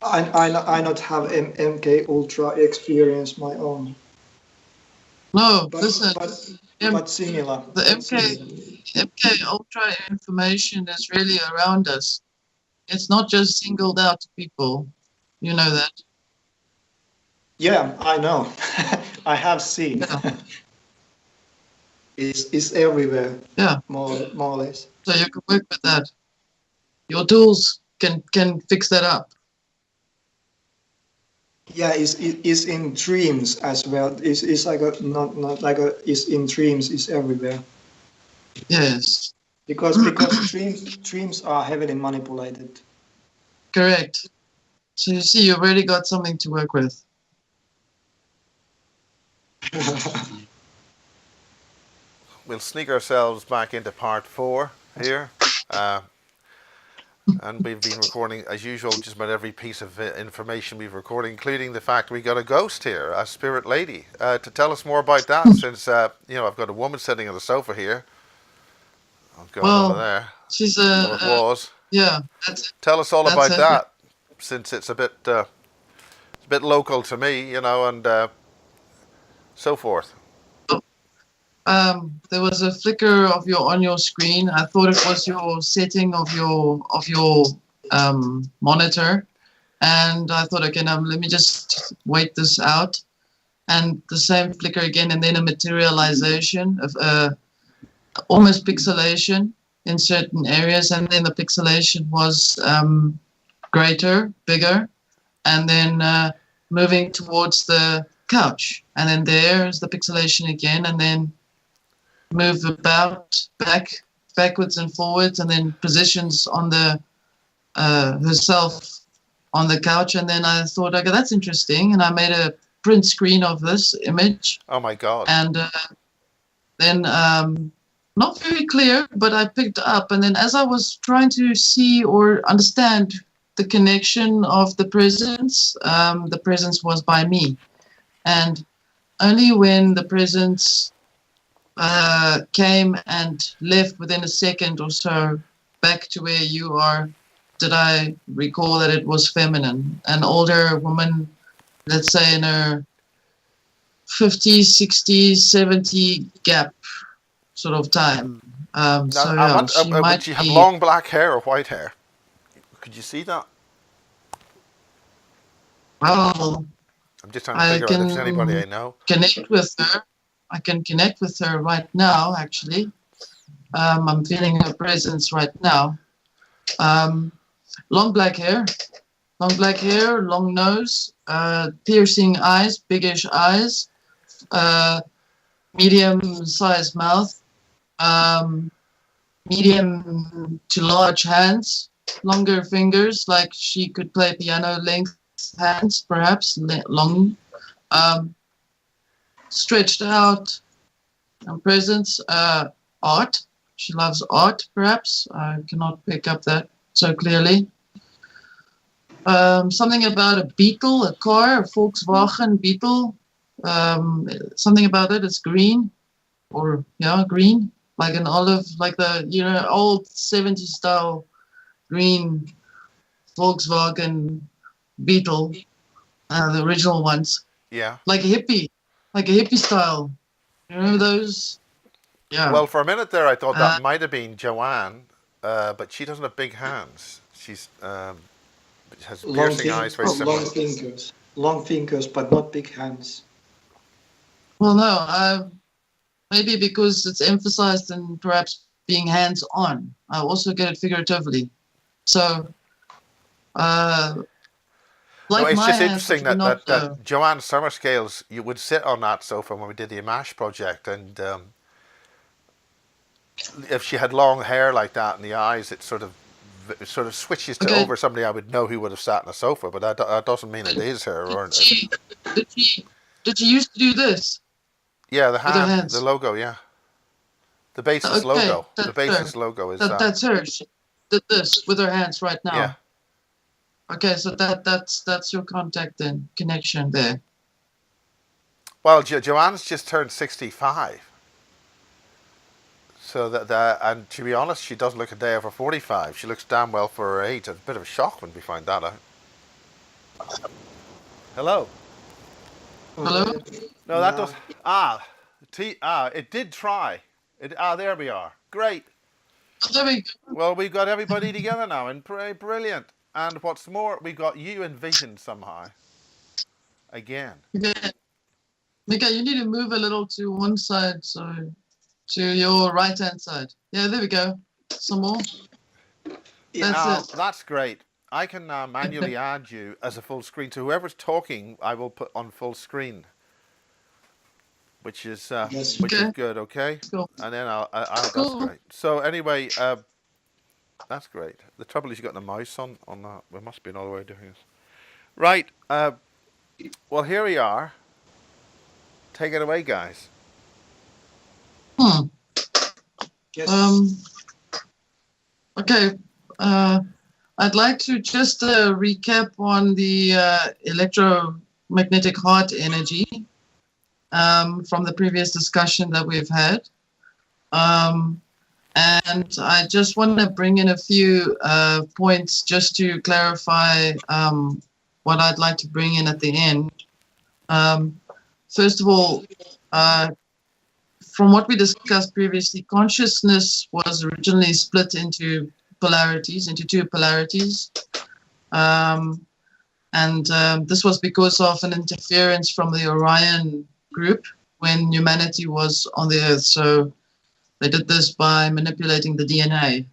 I not have MK Ultra experience my own, No, but listen, but M, but similar, the but MK similar. MK Ultra information is really around us. It's not just singled out to people. You know that. Yeah, I know. I have seen. Yeah, It's everywhere, yeah. more or less. So you can work with that. Your tools can fix that up. Yeah, it's in dreams as well. It's like a not like a it's in dreams. It's everywhere Yes. because dreams are heavily manipulated. Correct. So you see, you already got something to work with. We'll sneak ourselves back into part 4 here. Uh, and we've been recording, as usual, just about every piece of information we've recorded, including the fact we got a ghost here, a spirit lady. To tell us more about that, since, I've got a woman sitting on the sofa here. I've gone over Well, there. she's Or it was. yeah, that's it. Tell us all That's about it. that, since it's a bit local to me, and so forth. There was a flicker of your on your screen. I thought it was your setting of your monitor, and I thought, okay, now let me just wait this out. And the same flicker again, and then a materialization of almost pixelation in certain areas, and then the pixelation was greater, bigger, and then moving towards the couch, and then there's the pixelation again, and then move about backwards and forwards, and then positions on the herself on the couch. And then I thought, okay, that's interesting, and I made a print screen of this image, Oh my God. and then not very clear, but I picked up. And then as I was trying to see or understand the connection of the presence was by me, and only when the presence came and left within a second or so back to where you are, did I recall that it was feminine, an older woman, let's say in her 50s, 60s, 70 gap sort of time. Now, So yeah, she would might she have be. long black hair or white hair? Could you see that? Well, I'm just trying to I figure out if there's anybody can I know. connect with her. I can connect with her right now. Actually, I'm feeling her presence right now. Um, long black hair, long nose, piercing eyes, biggish eyes, uh, medium-sized mouth, um, medium to large hands, longer fingers, like she could play piano length hands, perhaps long, um, stretched out, and presence, art. She loves art, perhaps. I cannot pick up that so clearly. Something about a Beetle, a car, a Volkswagen Beetle. Something about it. It's green, or yeah, green, like an olive, like the old 70s style green Volkswagen Beetle, the original ones, Yeah. like a hippie, like a hippie style. You know those? Yeah. Well, for a minute there, I thought that Uh, might have been Joanne, but she doesn't have big hands. She's has piercing eyes, very Long similar. fingers, but not big hands. well, no, maybe because it's emphasized in perhaps being hands on. I also get it figuratively. So, uh, No, like it's my just hands, but interesting we're that not. Joanne's summer scales. You would sit on that sofa when we did the Ammach project, and if she had long hair like that and the eyes, it sort of switches to Okay, over somebody I would know who would have sat on a sofa. But that doesn't mean it but is her. did Or she, did she, did she used to do this yeah, the with her hand, the hands? logo, yeah, the basis Okay, logo. The that's her. basis logo is that. That's her. She did this with her hands right Yeah. now. Okay, so that's your contact then, connection there. Well, Joanne's just turned 65. So and to be honest, she doesn't look a day over 45. She looks damn well for her age. It's a bit of a shock when we find that out. Hello. Hello? No, that does. It did try. There we are. Great. There we go. Well, we've got everybody together now, and brilliant. And what's more, we got you in vision somehow. Again. Okay. Mika, you need to move a little to one side, so to your right-hand side. Yeah, there we go. Some more. That's it. That's great. I can now manually add you as a full screen. So whoever's talking, I will put on full screen, which is Yes. which is Okay. good. Okay. Cool. And then I'll Cool. that's great. So anyway, that's great. The trouble is you got the mouse on that. There must be another way of doing this. Right. Well, here we are. Take it away, guys. Yes. Okay. I'd like to just recap on the electromagnetic heart energy from the previous discussion that we've had. And I just want to bring in a few points just to clarify what I'd like to bring in at the end. First of all, from what we discussed previously, consciousness was originally split into two polarities. This was because of an interference from the Orion group when humanity was on the Earth. So they did this by manipulating the DNA.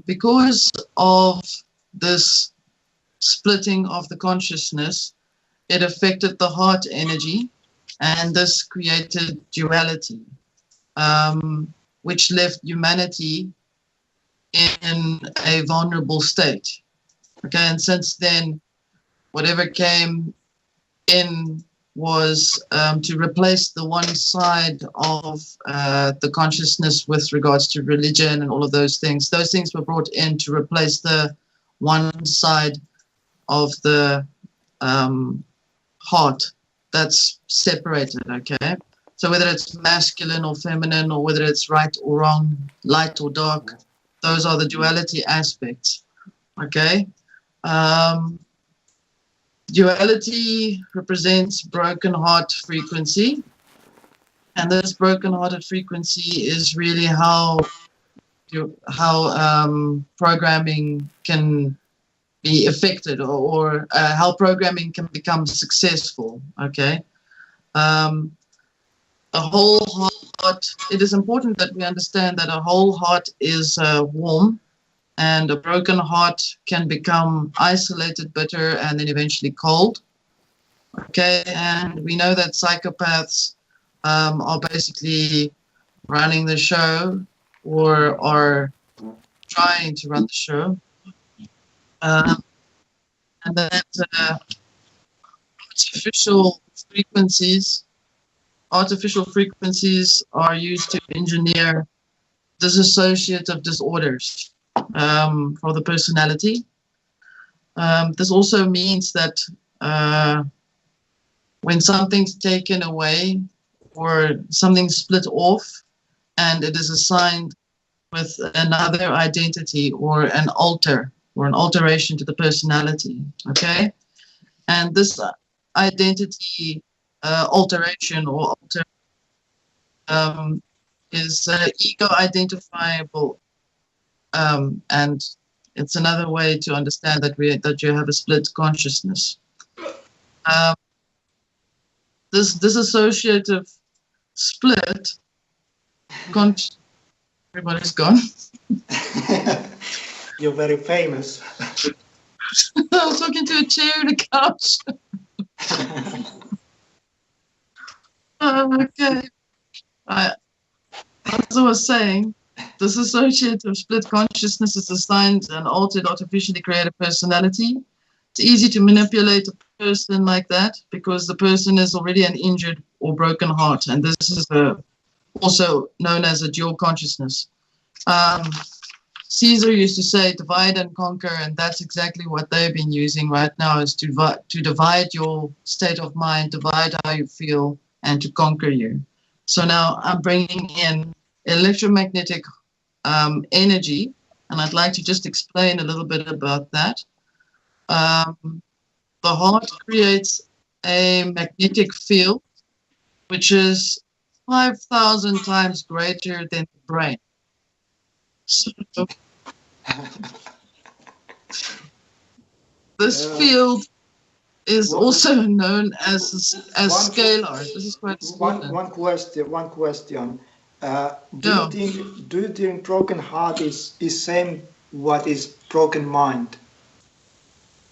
Because of this splitting of the consciousness, it affected the heart energy, and this created duality, which left humanity in a vulnerable state. Okay, and since then, whatever came in was to replace the one side of the consciousness with regards to religion and all of those things. Those things were brought in to replace the one side of the heart that's separated, okay? So whether it's masculine or feminine, or whether it's right or wrong, light or dark, those are the duality aspects, okay? Duality represents broken heart frequency, and this broken hearted frequency is really how programming can be affected, or how programming can become successful. Okay, a whole heart. It is important that we understand that a whole heart is warm, and a broken heart can become isolated, bitter, and then eventually cold. Okay, and we know that psychopaths are basically running the show, or are trying to run the show. And that artificial frequencies are used to engineer dissociative disorders for the personality. This also means that when something's taken away or something's split off and it is assigned with another identity or an alteration to the personality, okay? And this identity alteration or is ego identifiable, and it's another way to understand that you have a split consciousness. This dissociative split, everybody's gone. You're very famous. I was talking to a chair and a couch. Okay. As I was saying, this dissociative split consciousness is assigned an altered, artificially created personality. It's easy to manipulate a person like that because the person is already an injured or broken heart, and this is also known as a dual consciousness. Caesar used to say divide and conquer, and that's exactly what they've been using right now, is to divide your state of mind, divide how you feel, and to conquer you. So now I'm bringing in electromagnetic energy, and I'd like to just explain a little bit about that. the heart creates a magnetic field which is 5,000 times greater than the brain. So this field is also known as scalar. This is quite important. One question. Do Yeah. you think broken heart is same what is broken mind?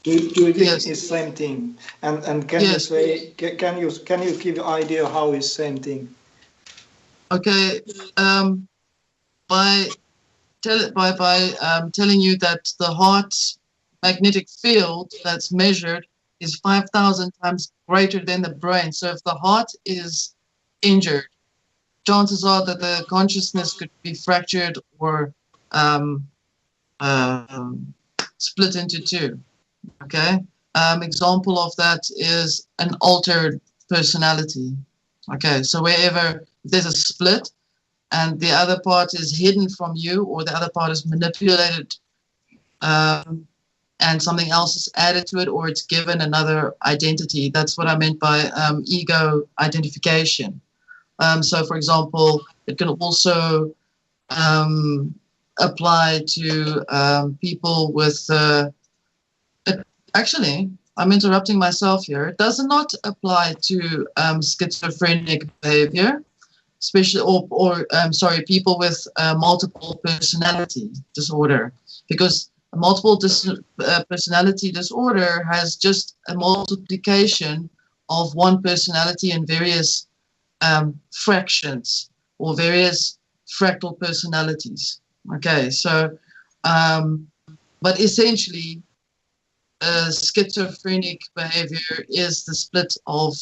Do you think Yes. it's same thing? And can Yes. you say can you give an idea how is same thing? Okay. By telling you that the heart's magnetic field that's measured is 5,000 times greater than the brain. So if the heart is injured, chances are that the consciousness could be fractured or split into two. Okay. Example of that is an altered personality. Okay. So wherever there's a split, and the other part is hidden from you, or the other part is manipulated, and something else is added to it, or it's given another identity. That's what I meant by ego identification. So, for example, it can also apply to people with... actually, I'm interrupting myself here. It does not apply to schizophrenic behavior, especially people with multiple personality disorder, because a multiple personality disorder has just a multiplication of one personality in various fractions or various fractal personalities. Okay, so but essentially schizophrenic behavior is the split of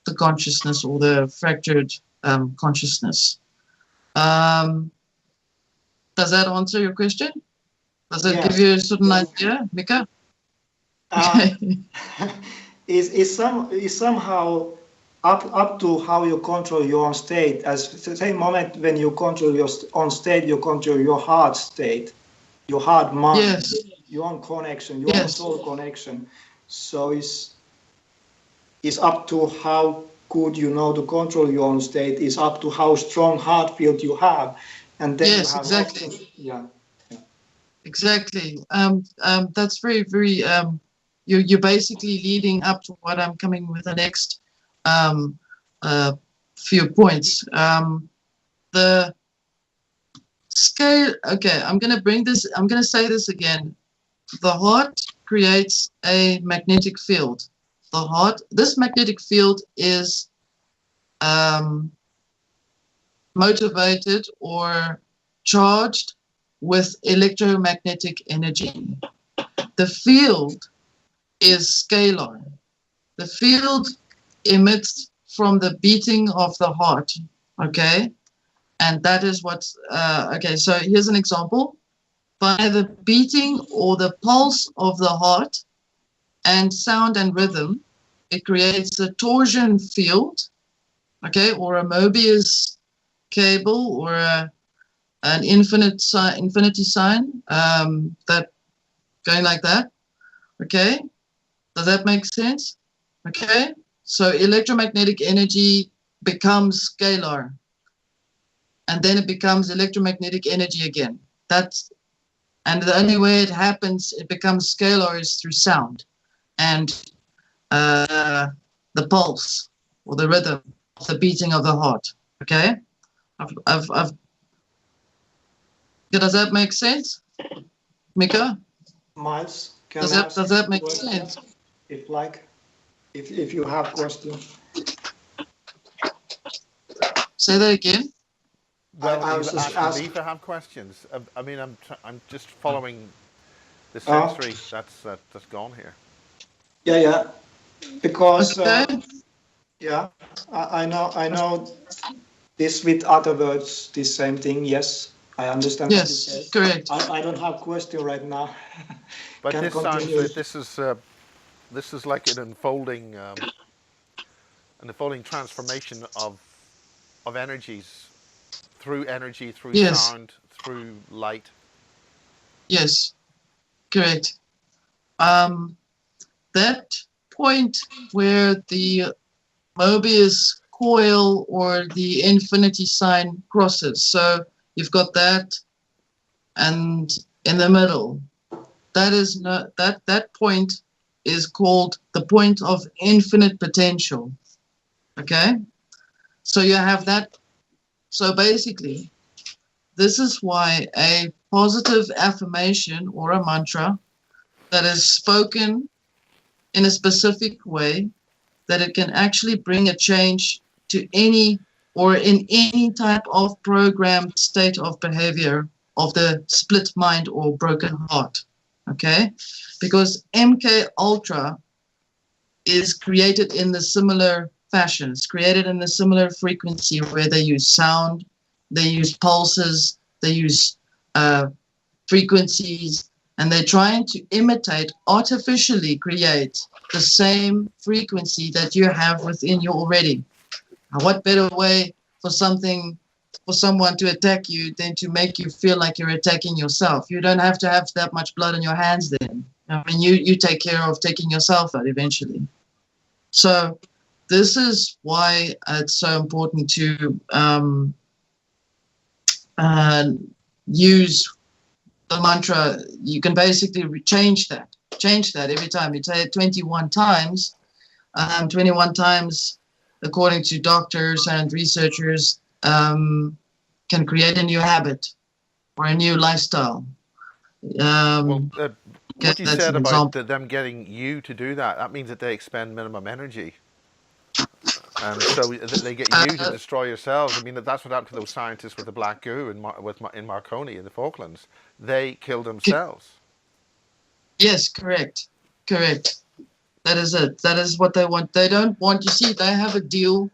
the consciousness or the fractured consciousness. Does that answer your question? Does that give you a certain idea, Mika? Is somehow up to how you control your own state. As the same moment when you control your own state, you control your heart state, your heart mind, yes. Your own connection, your own soul connection. So it's up to how good you know to control your own state. It's up to how strong heart field you have, and then you have exactly. Exactly. That's very, very. You're basically leading up to what I'm coming with the next few points. The scale. Okay, I'm going to say this again. The heart creates a magnetic field. This magnetic field is motivated or charged with electromagnetic energy. The field is scalar. The field emits from the beating of the heart, okay? And that is what's, okay, so here's an example. By the beating or the pulse of the heart and sound and rhythm, it creates a torsion field, okay, or a Mobius cable, or an infinity sign, that going like that, okay? Does that make sense? Okay, so electromagnetic energy becomes scalar, and then it becomes electromagnetic energy again. And the only way it happens, it becomes scalar, is through sound and the pulse or the rhythm of the beating of the heart. Okay, does that make sense, Mika? Miles, does that make sense? If you have questions. Say that again. Well, I was just asking me to have questions. I mean, I'm just following the sensory that's gone here. Yeah. Because okay. I know this with other words, this same thing. Yes, I understand. Yes, correct. I don't have question right now. But this sounds like this is like an unfolding transformation of energies, through energy, through sound, through light. Yes, correct. That point where the Mobius coil or the infinity sign crosses. So you've got that, and in the middle, that point is called the point of infinite potential. Okay, so you have that. So basically, this is why a positive affirmation or a mantra that is spoken in a specific way, that it can actually bring a change to any or in any type of programmed state of behavior of the split mind or broken heart. Okay, because MK Ultra is created in the similar fashion. It's created in a similar frequency where they use sound, they use pulses, they use frequencies, and they're trying to imitate, artificially create the same frequency that you have within you already. Now, what better way for someone to attack you than to make you feel like you're attacking yourself? You don't have to have that much blood on your hands then. I mean, you take care of taking yourself out eventually. So this is why it's so important to use the mantra. You can basically change that every time. You say it 21 times. 21 times, according to doctors and researchers, can create a new habit or a new lifestyle. What you said about them getting you to do that means that they expend minimum energy. And so they get you to destroy yourselves. I mean, that's what happened to those scientists with the black goo in Marconi in the Falklands. They killed themselves. Yes, correct. That is it. That is what they want. They don't want, you see, they have a deal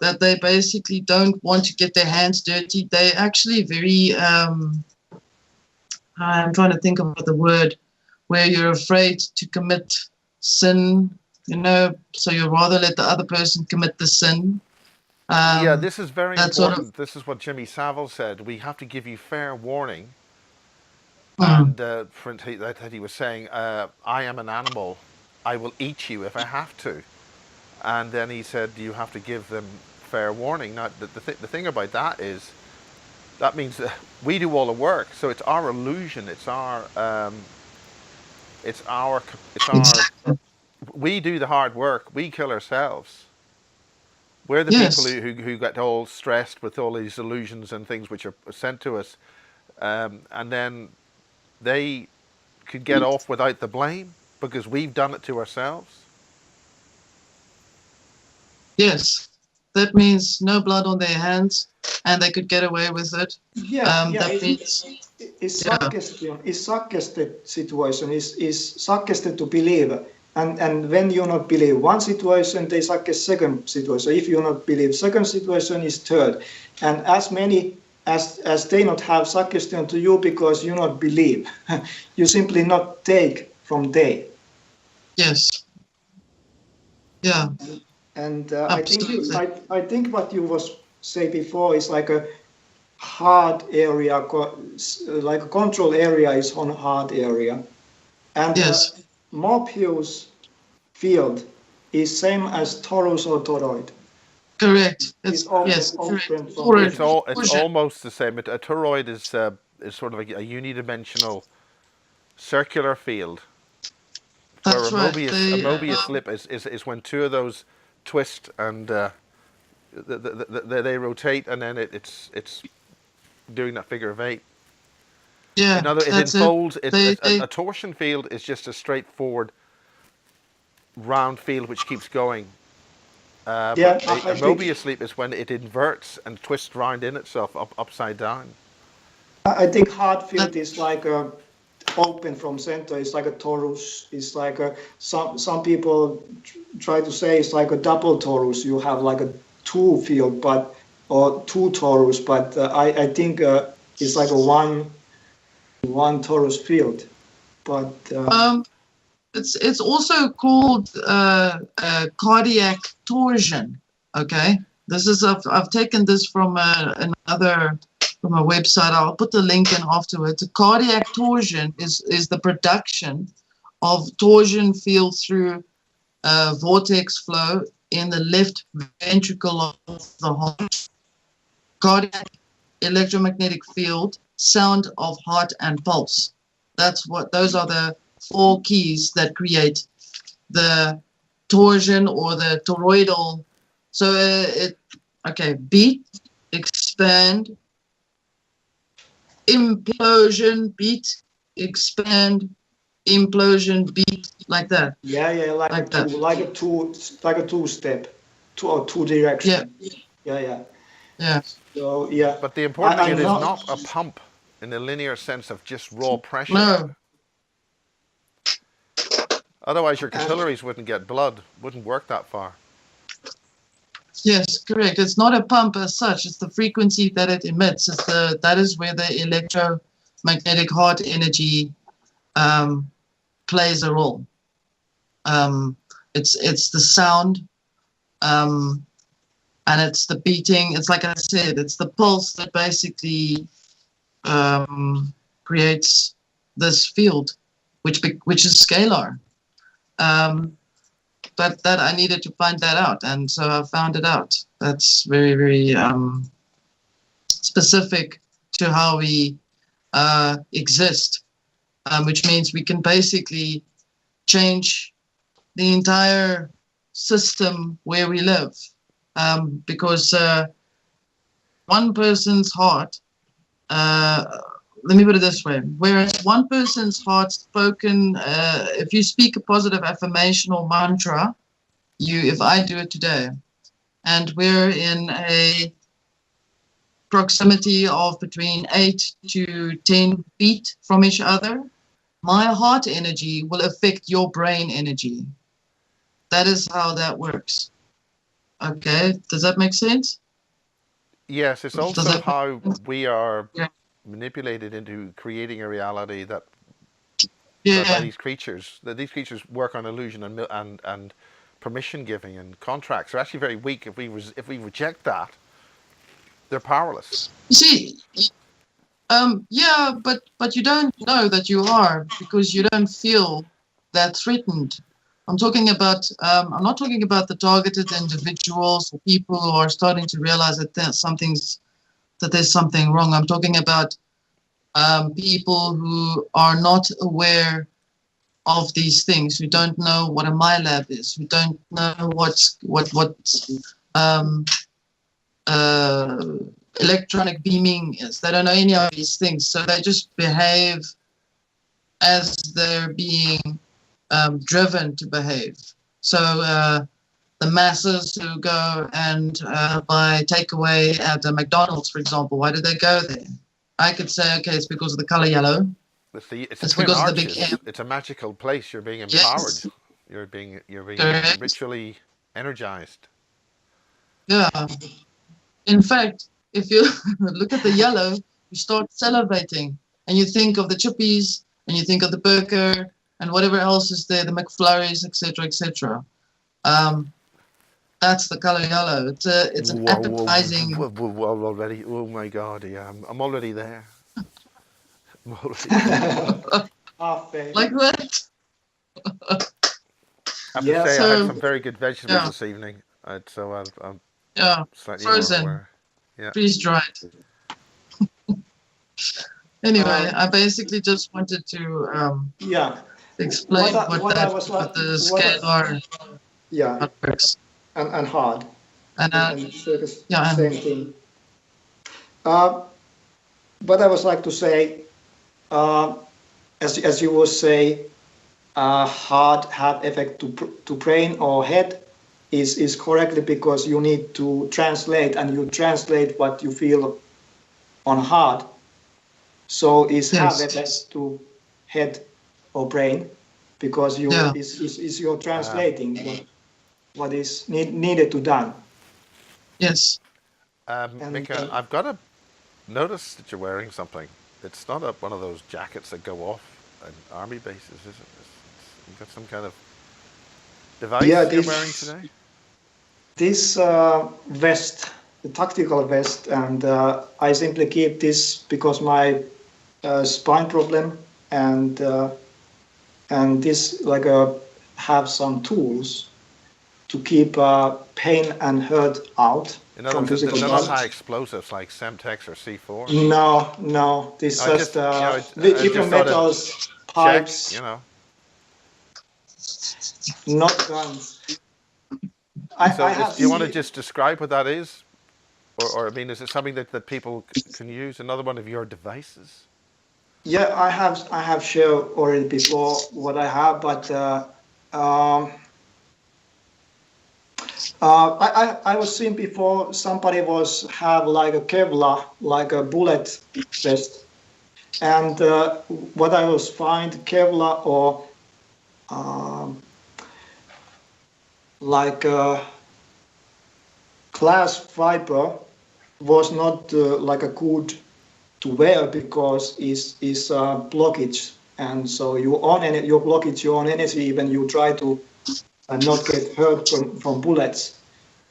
that they basically don't want to get their hands dirty. They actually very, I'm trying to think of the word, where you're afraid to commit sin, so you rather let the other person commit the sin. This is very important. This is what Jimmy Savile said. We have to give you fair warning. And that he was saying, I am an animal. I will eat you if I have to. And then he said, you have to give them fair warning. Now, the thing about that is, that means that we do all the work. So it's our illusion. We do the hard work. We kill ourselves. We're the people who get all stressed with all these illusions and things which are sent to us. And then they could get off without the blame because we've done it to ourselves. Yes, that means no blood on their hands, and they could get away with it. It's suggested situation is suggested to believe, and when you not believe one situation, they suggest second situation. If you not believe second situation is third, and as many as they not have suggestion to you because you not believe, you simply not take from they. Yes. Yeah. And I think what you was say before is like a hard area, like a control area is on a hard area, and Morpheus field is same as torus or toroid. Correct. It's almost the same. A toroid is sort of a unidimensional circular field. That's where a Mobius slip is when two of those twist and they rotate, and then it's doing that figure of 8. Yeah, it unfolds. A torsion field is just a straightforward round field which keeps going. A Mobius sleep is when it inverts and twists round in itself upside down. I think hard field is like a open from center. It's like a torus. It's like some people try to say it's like a double torus. You have like a 2 field, or 2 torus, but I think it's like a one torus field. But it's also called cardiac torsion. Okay, this is I've taken this from a website. I'll put the link in afterwards. Cardiac torsion is the production of torsion field through vortex flow in the left ventricle of the heart, cardiac electromagnetic field, sound of heart and pulse. Those are the 4 keys that create the torsion or the toroidal. So beat, expand, implosion, beat, expand, implosion, beat, like that. Yeah, like a two-step, two direction. Yeah. So yeah. But the important thing, it is not a pump in the linear sense of just raw pressure. No. Otherwise, your capillaries wouldn't get blood, wouldn't work that far. Yes, correct. It's not a pump as such. It's the frequency that it emits. That is where the electromagnetic heart energy plays a role. It's the sound, and it's the beating. It's like I said, it's the pulse that basically creates this field, which is scalar. But that I needed to find that out, and so I found it out. That's very, very specific to how we exist, which means we can basically change the entire system where we live, because one person's heart, let me put it this way, whereas one person's heart spoken, if you speak a positive affirmation or mantra, if I do it today, and we're in a proximity of between 8 to 10 feet from each other, my heart energy will affect your brain energy. That is how that works. Okay, does that make sense? Yes, it's also how we are manipulated into creating a reality that by these creatures. That these creatures work on illusion and permission giving and contracts are actually very weak. If we reject that, they're powerless. You see, but you don't know that you are, because you don't feel that threatened. I'm talking about. I'm not talking about the targeted individuals or people who are starting to realize that there's something wrong. I'm talking about people who are not aware of these things, who don't know what a MyLab is, who don't know what electronic beaming is. They don't know any of these things, so they just behave as they're being driven to behave. So the masses who go and buy takeaway at a McDonald's, for example, why do they go there? I could say, okay, it's because of the color yellow. It's because of the big M. It's a magical place. You're being empowered. Yes. You're being ritually energized. Yeah. In fact, if you look at the yellow, you start salivating, and you think of the chippies, and you think of the burger, and whatever else is there, the McFlurries, etc., etc. That's the color yellow. It's an appetizing. Whoa, already! Oh my God! Yeah, I'm already there. Like what? I have to say, I had some very good vegetables this evening, so I'm slightly frozen, aware. freeze dried. Anyway, I basically just wanted to explain what the scalar works. And hard. And same thing. But I was like to say, as you will say, heart have effect to brain or head is correctly, because you need to translate, and you translate what you feel on heart. So is have effect to head or brain, because you is you're translating what is needed to done. Yes. Mika, I've got to notice that you're wearing something. It's not one of those jackets that go off at army bases, is it? You've got some kind of device you're wearing today? This vest, the tactical vest, and I simply keep this because my spine problem, and this like a have some tools to keep pain and hurt out In other from words, physical they're not body. high explosives like Semtex or C4. No, this I just just, I different just thought I'd metals, check, pipes, you know. not guns. So I have do you want to seen, just describe what that is? Or I mean, is it something that people can use? Another one of your devices? yeah, I have shared already before what I have, but um, I was seeing before somebody was have like a Kevlar, like a bullet vest, and what I was find Kevlar or um, like glass fiber was not like a good to wear because is blockage, and so you own your blockage, your own energy, even you try to not get hurt from bullets.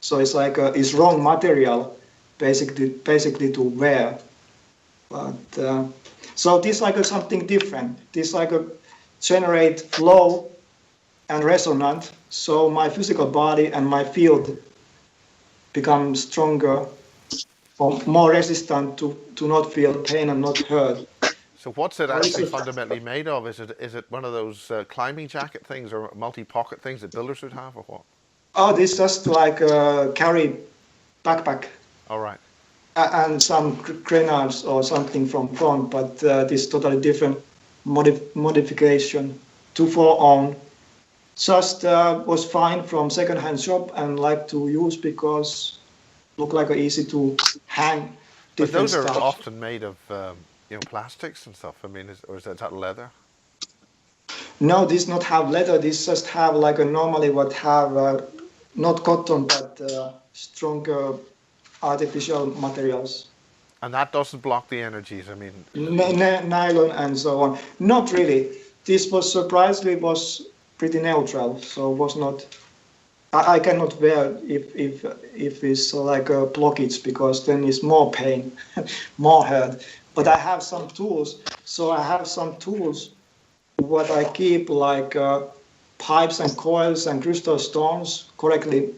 So it's like it's wrong material, basically to wear. But so this like something different. This like a generate flow and resonant. So my physical body and my field become stronger or more resistant to not feel pain and not hurt. So what's it actually fundamentally made of? Is it one of those climbing jacket things or multi-pocket things that builders would have, or what? Oh, this just like carry backpack All right. and some grenades or something from front, but this totally different modification to for own. Just was fine from second-hand shop and like to use because look like easy to hang But different those are stuff. often made of plastics and stuff. I mean, or is that leather? No, this not have leather. This just have like a normally what have not cotton but stronger artificial materials. And that doesn't block the energies. I mean, Nylon and so on. Not really. This was surprisingly was pretty neutral, so was not. I cannot wear if it's like a blockage because then it's more pain, more hurt. But I have some tools. So I have some tools. What I keep like pipes and coils and crystal stones correctly,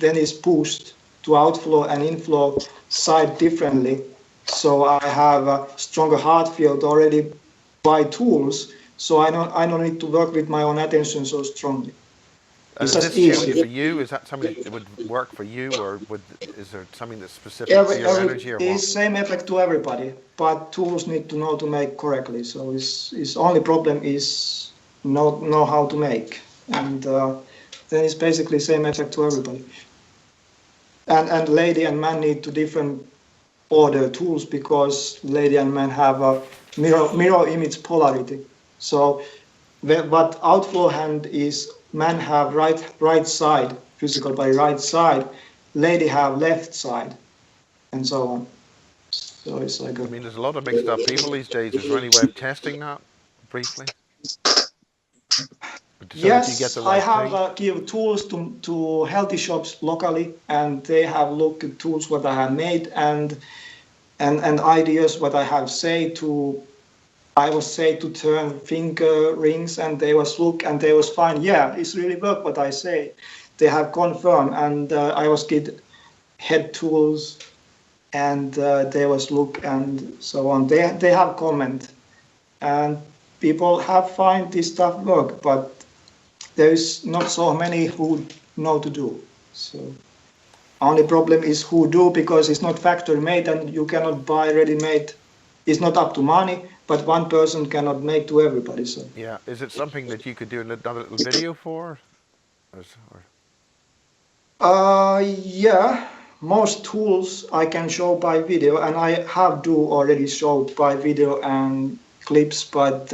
then is pushed to outflow and inflow side differently. So I have a stronger heart field already by tools. So I don't need to work with my own attention so strongly. and It's is just this tuned easy. for you? Is that something that would work for you, or is there something that's specific for your energy, or what? It's same effect to everybody, but tools need to know to make correctly. So it's only problem is not know how to make, and then it's basically same effect to everybody. And lady and man need to different order tools because lady and man have a mirror image polarity. So what outflow hand is man have right side physical by right side, lady have left side, and so on. So it's like I mean, there's a lot of mixed up people these days. Is there any way of testing that briefly, so that you get yes, the I right have thing? give tools to healthy shops locally, and they have looked at tools what I have made and ideas what I have say to. I was say to turn finger rings, and they was look, and they was fine. Yeah, it's really work what I say. They have confirmed, and I was get head tools, and they was look and so on. They have comment, and people have find this stuff work, but there is not so many who know to do. So only problem is who do because it's not factory made, and you cannot buy ready made. It's not up to money, but one person cannot make to everybody. So Yeah. Is it something that you could do another little video for? Or yeah, most tools I can show by video, and I have do already showed by video and clips, but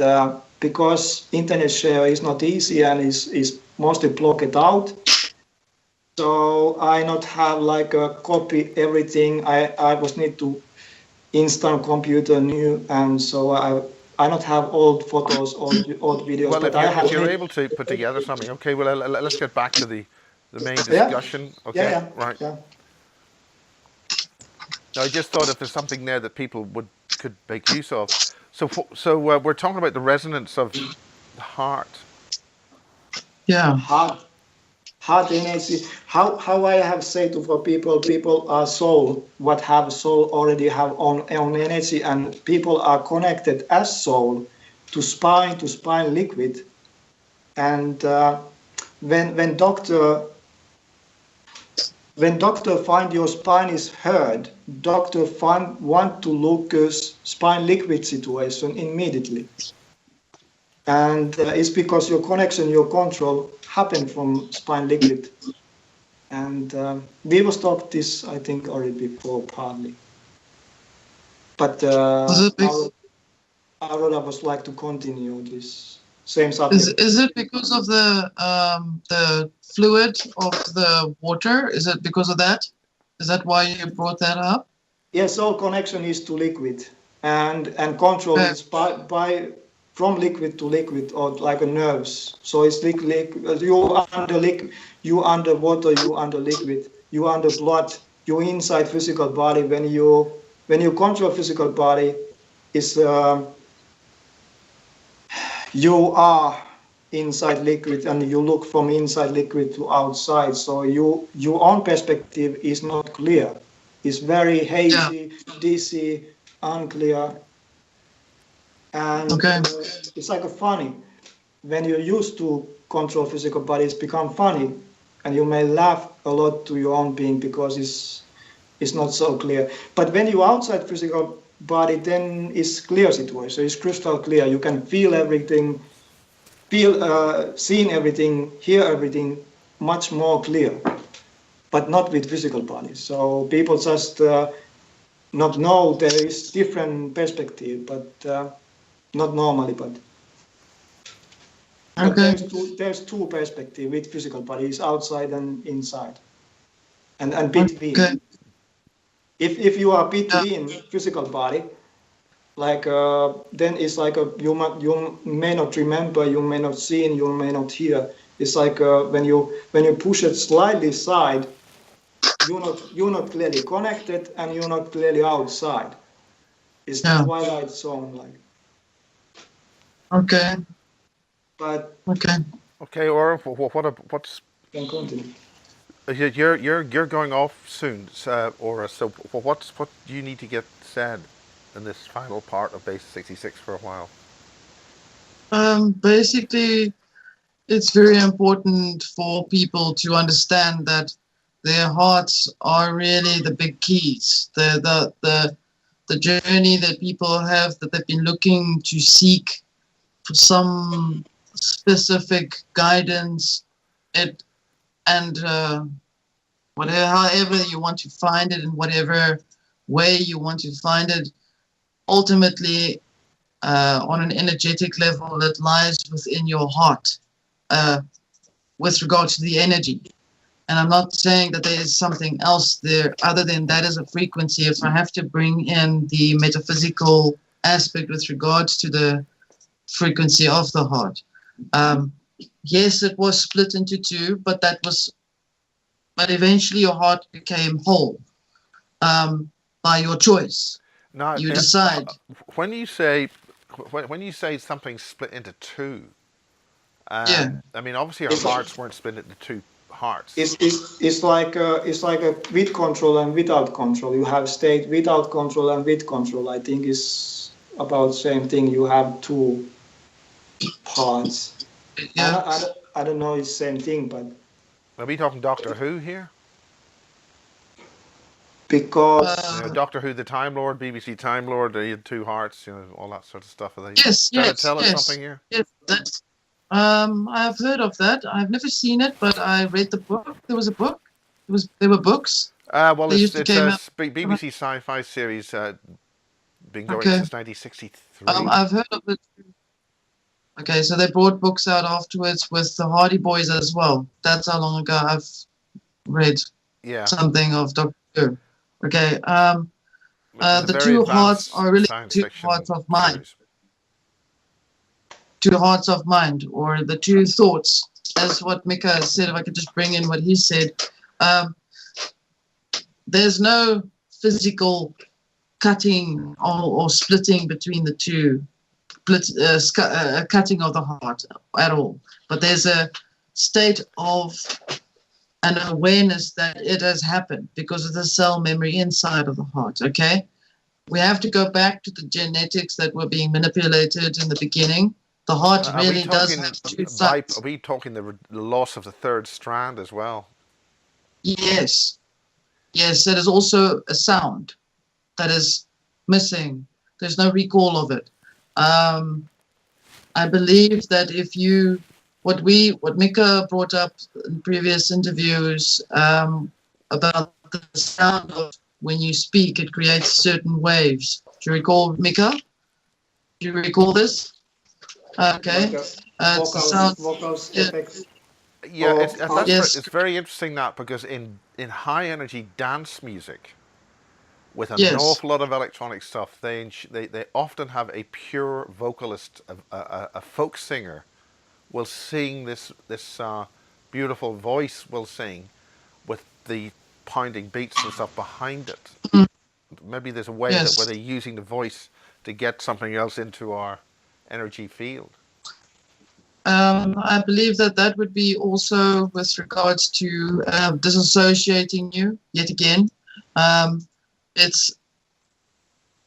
because internet share is not easy and is mostly blocked out, so I not have like a copy everything. I was need to instant computer new, and so I not have old photos, old videos, well, but I if have you're made. able to put together something, okay. Well, let's get back to the main Yeah, discussion. yeah, Okay. yeah, Right. yeah. Now, I just thought if there's something there that people could make use of. So we're talking about the resonance of the heart. Yeah. Heart energy. How I have said for people are soul. What have soul already have on energy, and people are connected as soul to spine liquid. And when doctor find your spine is hurt, doctor want to look at spine liquid situation immediately. And it's because your connection, your control happened from spine liquid. And we was talked this, I think, already before partly. But Aurora was like to continue this same subject. Is it because of the fluid of the water? Is it because of that? Is that why you brought that up? Yes, all connection is to liquid, and control is by from liquid to liquid, or like a nerves. So it's liquid. You under water, you under liquid, you under blood, you inside physical body. When you control physical body, is you are inside liquid, and you look from inside liquid to outside. So your own perspective is not clear. It's very hazy, dizzy, unclear, and it's like a funny. When you're used to control physical body, it's become funny, and you may laugh a lot to your own being because it's not so clear. But when you're outside physical body, then it's clear situation. It's crystal clear. You can feel everything, seeing everything, hear everything much more clear. But not with physical bodies. So people just not know there is different perspective, but not normally. But there's two perspectives with physical bodies, outside and inside, and between. Okay. If you are between physical body, like then it's like you may not remember, you may not see, you may not hear. It's like when you push it slightly side. You're not clearly connected, and you're not clearly outside. It's the twilight zone, like. Okay. But okay, or what's? Can continue. You're going off soon, Aurora. So what do you need to get said in this final part of Base 66 for a while? Basically, it's very important for people to understand that their hearts are really the big keys. The journey that people have, that they've been looking to seek for some specific guidance, however you want to find it, in whatever way you want to find it, ultimately on an energetic level that lies within your heart, with regard to the energy. And I'm not saying that there is something else there other than that is a frequency. If I have to bring in the metaphysical aspect with regards to the frequency of the heart. Yes, it was split into two, but eventually your heart became whole by your choice. Now, you decide. When you say something split into two, I mean, obviously our hearts weren't split into two hearts. It's like a with control and without control. You have state without control and with control. I think it's about the same thing. You have two parts. Yeah. I don't know. It's the same thing, but. Are we talking Doctor Who here? Because Doctor Who, the Time Lord, BBC Time Lord, they had two hearts, all that sort of stuff. Are they trying to tell us something here? Yes, I've heard of that. I've never seen it, but I read the book. There was a book. There were books. Well, it's a BBC sci-fi series been going since 1963. I've heard of it. Okay, so they brought books out afterwards with the Hardy Boys as well. That's how long ago I've read something of Doctor Who. Okay, the two hearts are really two hearts of mind. Series. Two hearts of mind, or the two thoughts, as what Mika said. If I could just bring in what he said, there's no physical cutting or splitting between the two, cutting of the heart at all. But there's a state of an awareness that it has happened because of the cell memory inside of the heart, okay? We have to go back to the genetics that were being manipulated in the beginning. The heart really does have two sides. Are we talking the loss of the third strand as well? Yes. Yes, it is also a sound that is missing. There's no recall of it. I believe that if you, what Mika brought up in previous interviews about the sound of when you speak, it creates certain waves. Do you recall, Mika? Do you recall this? Okay. Vocals, effects. Yeah, it's very interesting that because in high energy dance music, with an awful lot of electronic stuff, they often have a pure vocalist, a folk singer, will sing this beautiful voice will sing, with the pounding beats and stuff behind it. Mm. Maybe there's a way that where they're using the voice to get something else into our energy field. I believe that would be also with regards to disassociating you yet again. It's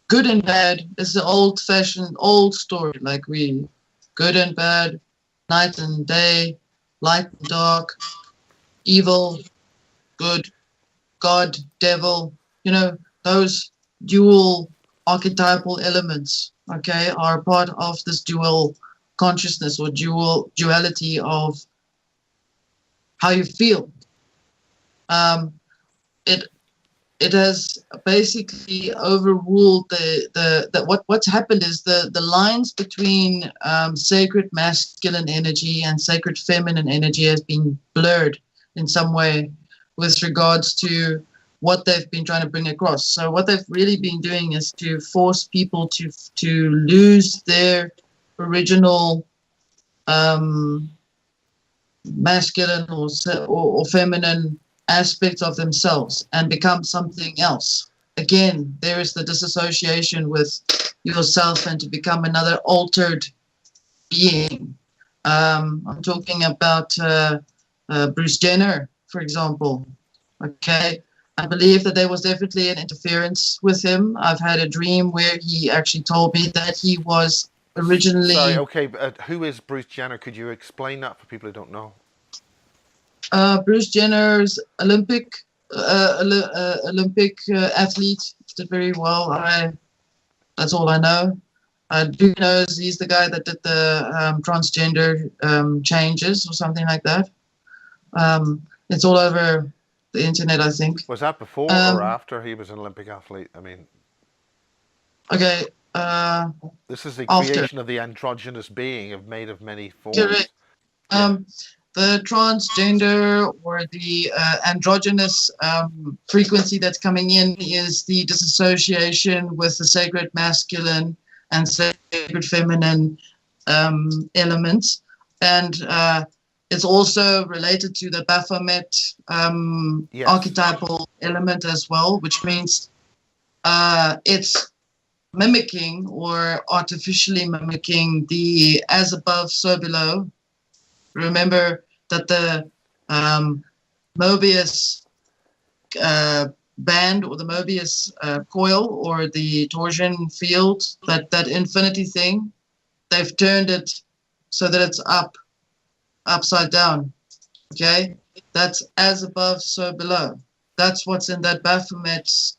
good and bad. It's the old-fashioned, old story, like good and bad, night and day, light and dark, evil, good, God, devil. You know, those dual archetypal elements, okay, are part of this dual consciousness or duality of how you feel. It has basically overruled what's happened is the lines between sacred masculine energy and sacred feminine energy has been blurred in some way with regards to what they've been trying to bring across. So what they've really been doing is to force people to lose their original masculine or feminine aspects of themselves and become something else. Again, there is the disassociation with yourself and to become another altered being. I'm talking about Bruce Jenner, for example. Okay, I believe that there was definitely an interference with him. I've had a dream where he actually told me that he was originally... Sorry, okay, but who is Bruce Jenner? Could you explain that for people who don't know? Bruce Jenner's Olympic athlete, did very well. That's all I know. I do know he's the guy that did the transgender changes or something like that. It's all over the internet, I think. Was that before or after he was an Olympic athlete? I mean... Okay. This is the creation of the androgynous being made of many forms. Correct. Yeah. The transgender or the androgynous frequency that's coming in is the disassociation with the sacred masculine and sacred feminine elements. And it's also related to the Baphomet archetypal element as well, which means it's mimicking or artificially mimicking the as above, so below. Remember that the Mobius band or the Mobius coil or the torsion field, that infinity thing, they've turned it so that it's upside down. Okay, that's as above, so below. That's what's in that Baphomet's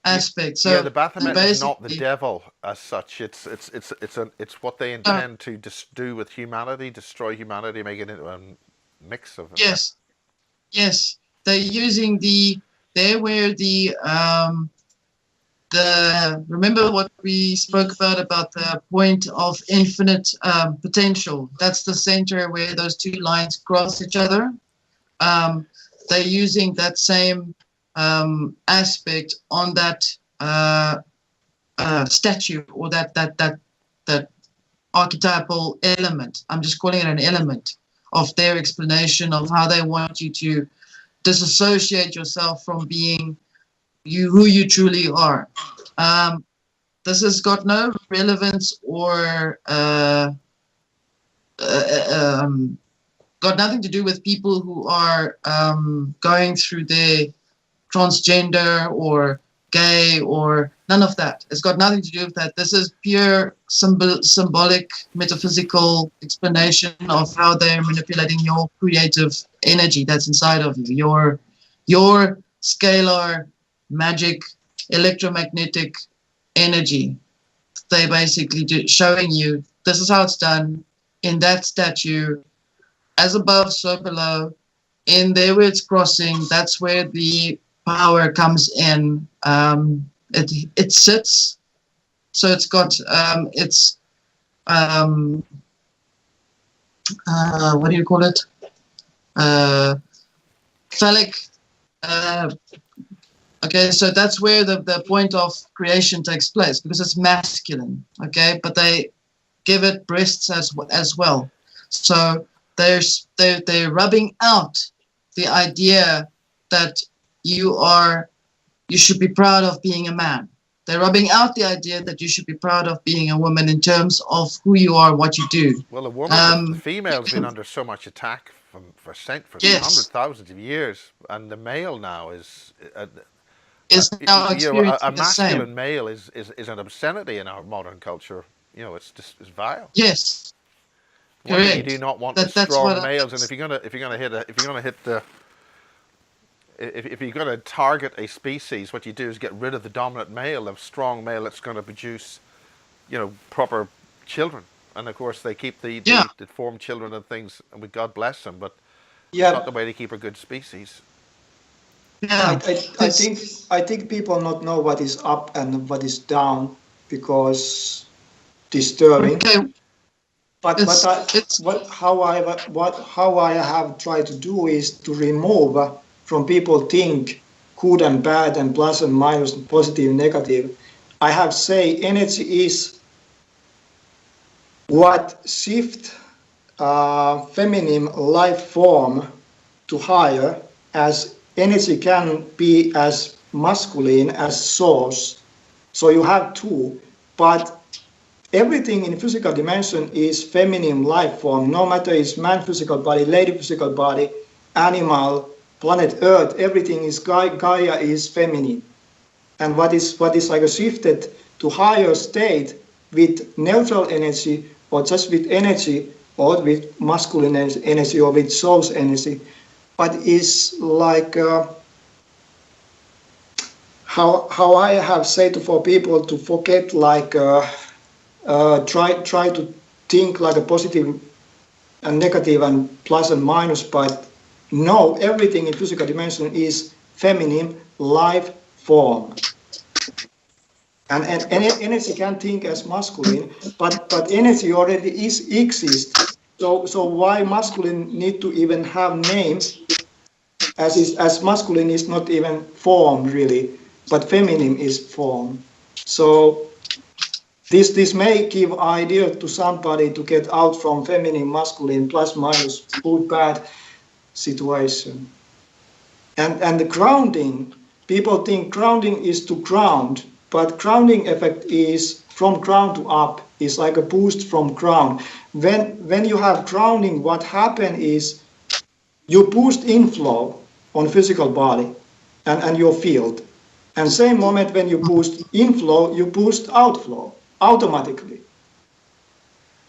aspect. So yeah, the Baphomet is not the devil as such. It's what they intend to do with humanity, destroy humanity, make it into a mix of it. Yes. They're using remember what we spoke about the point of infinite potential. That's the center where those two lines cross each other. They're using that same aspect on that statue or that archetypal element. I'm just calling it an element of their explanation of how they want you to disassociate yourself from being who you truly are. This has got no relevance or got nothing to do with people who are going through their transgender or gay or none of that. It's got nothing to do with that. This is pure symbolic, metaphysical explanation of how they're manipulating your creative energy that's inside of you, your scalar, magic, electromagnetic energy. They basically showing you this is how it's done in that statue, as above, so below. In there where it's crossing, that's where the power comes in. It sits, so it's got what do you call it? Phallic. Okay, so that's where the point of creation takes place, because it's masculine. Okay, but they give it breasts as well. So they're rubbing out the idea that you should be proud of being a man. They're rubbing out the idea that you should be proud of being a woman in terms of who you are, what you do. Well, a woman, the female's been under so much attack for yes. hundreds, thousands of years, and the male now is now experiencing a masculine the same. male is an obscenity in our modern culture. You know, it's vile. Yes. Correct. You do not want strong males, and if you're gonna target a species, what you do is get rid of the dominant male, the strong male that's going to produce, proper children. And of course, they keep the deformed children and things, and with God bless them. But it's not the way to keep a good species. Yeah, I think people not know what is up and what is down, because disturbing. Okay. How I have tried to do is to remove from people think good and bad and plus and minus and positive, negative. I have say energy is what shift feminine life form to higher, as energy can be as masculine as source. So you have two, but everything in physical dimension is feminine life form, no matter it's man physical body, lady physical body, animal, planet Earth, everything is Gaia is feminine. And what is like a shifted to higher state with neutral energy, or just with energy, or with masculine energy, or with soul's energy, but is like how I have said for people to forget like try to think like a positive and negative and plus and minus, but no, everything in physical dimension is feminine life form. And energy can think as masculine, but energy already exists. So why masculine need to even have names, as masculine is not even form really, but feminine is form. So this may give idea to somebody to get out from feminine, masculine, plus minus, good, bad situation. And the grounding, people think grounding is to ground, but grounding effect is from ground to up, is like a boost from ground. When you have grounding, what happens is you boost inflow on physical body and your field. And same moment when you boost inflow, you boost outflow automatically.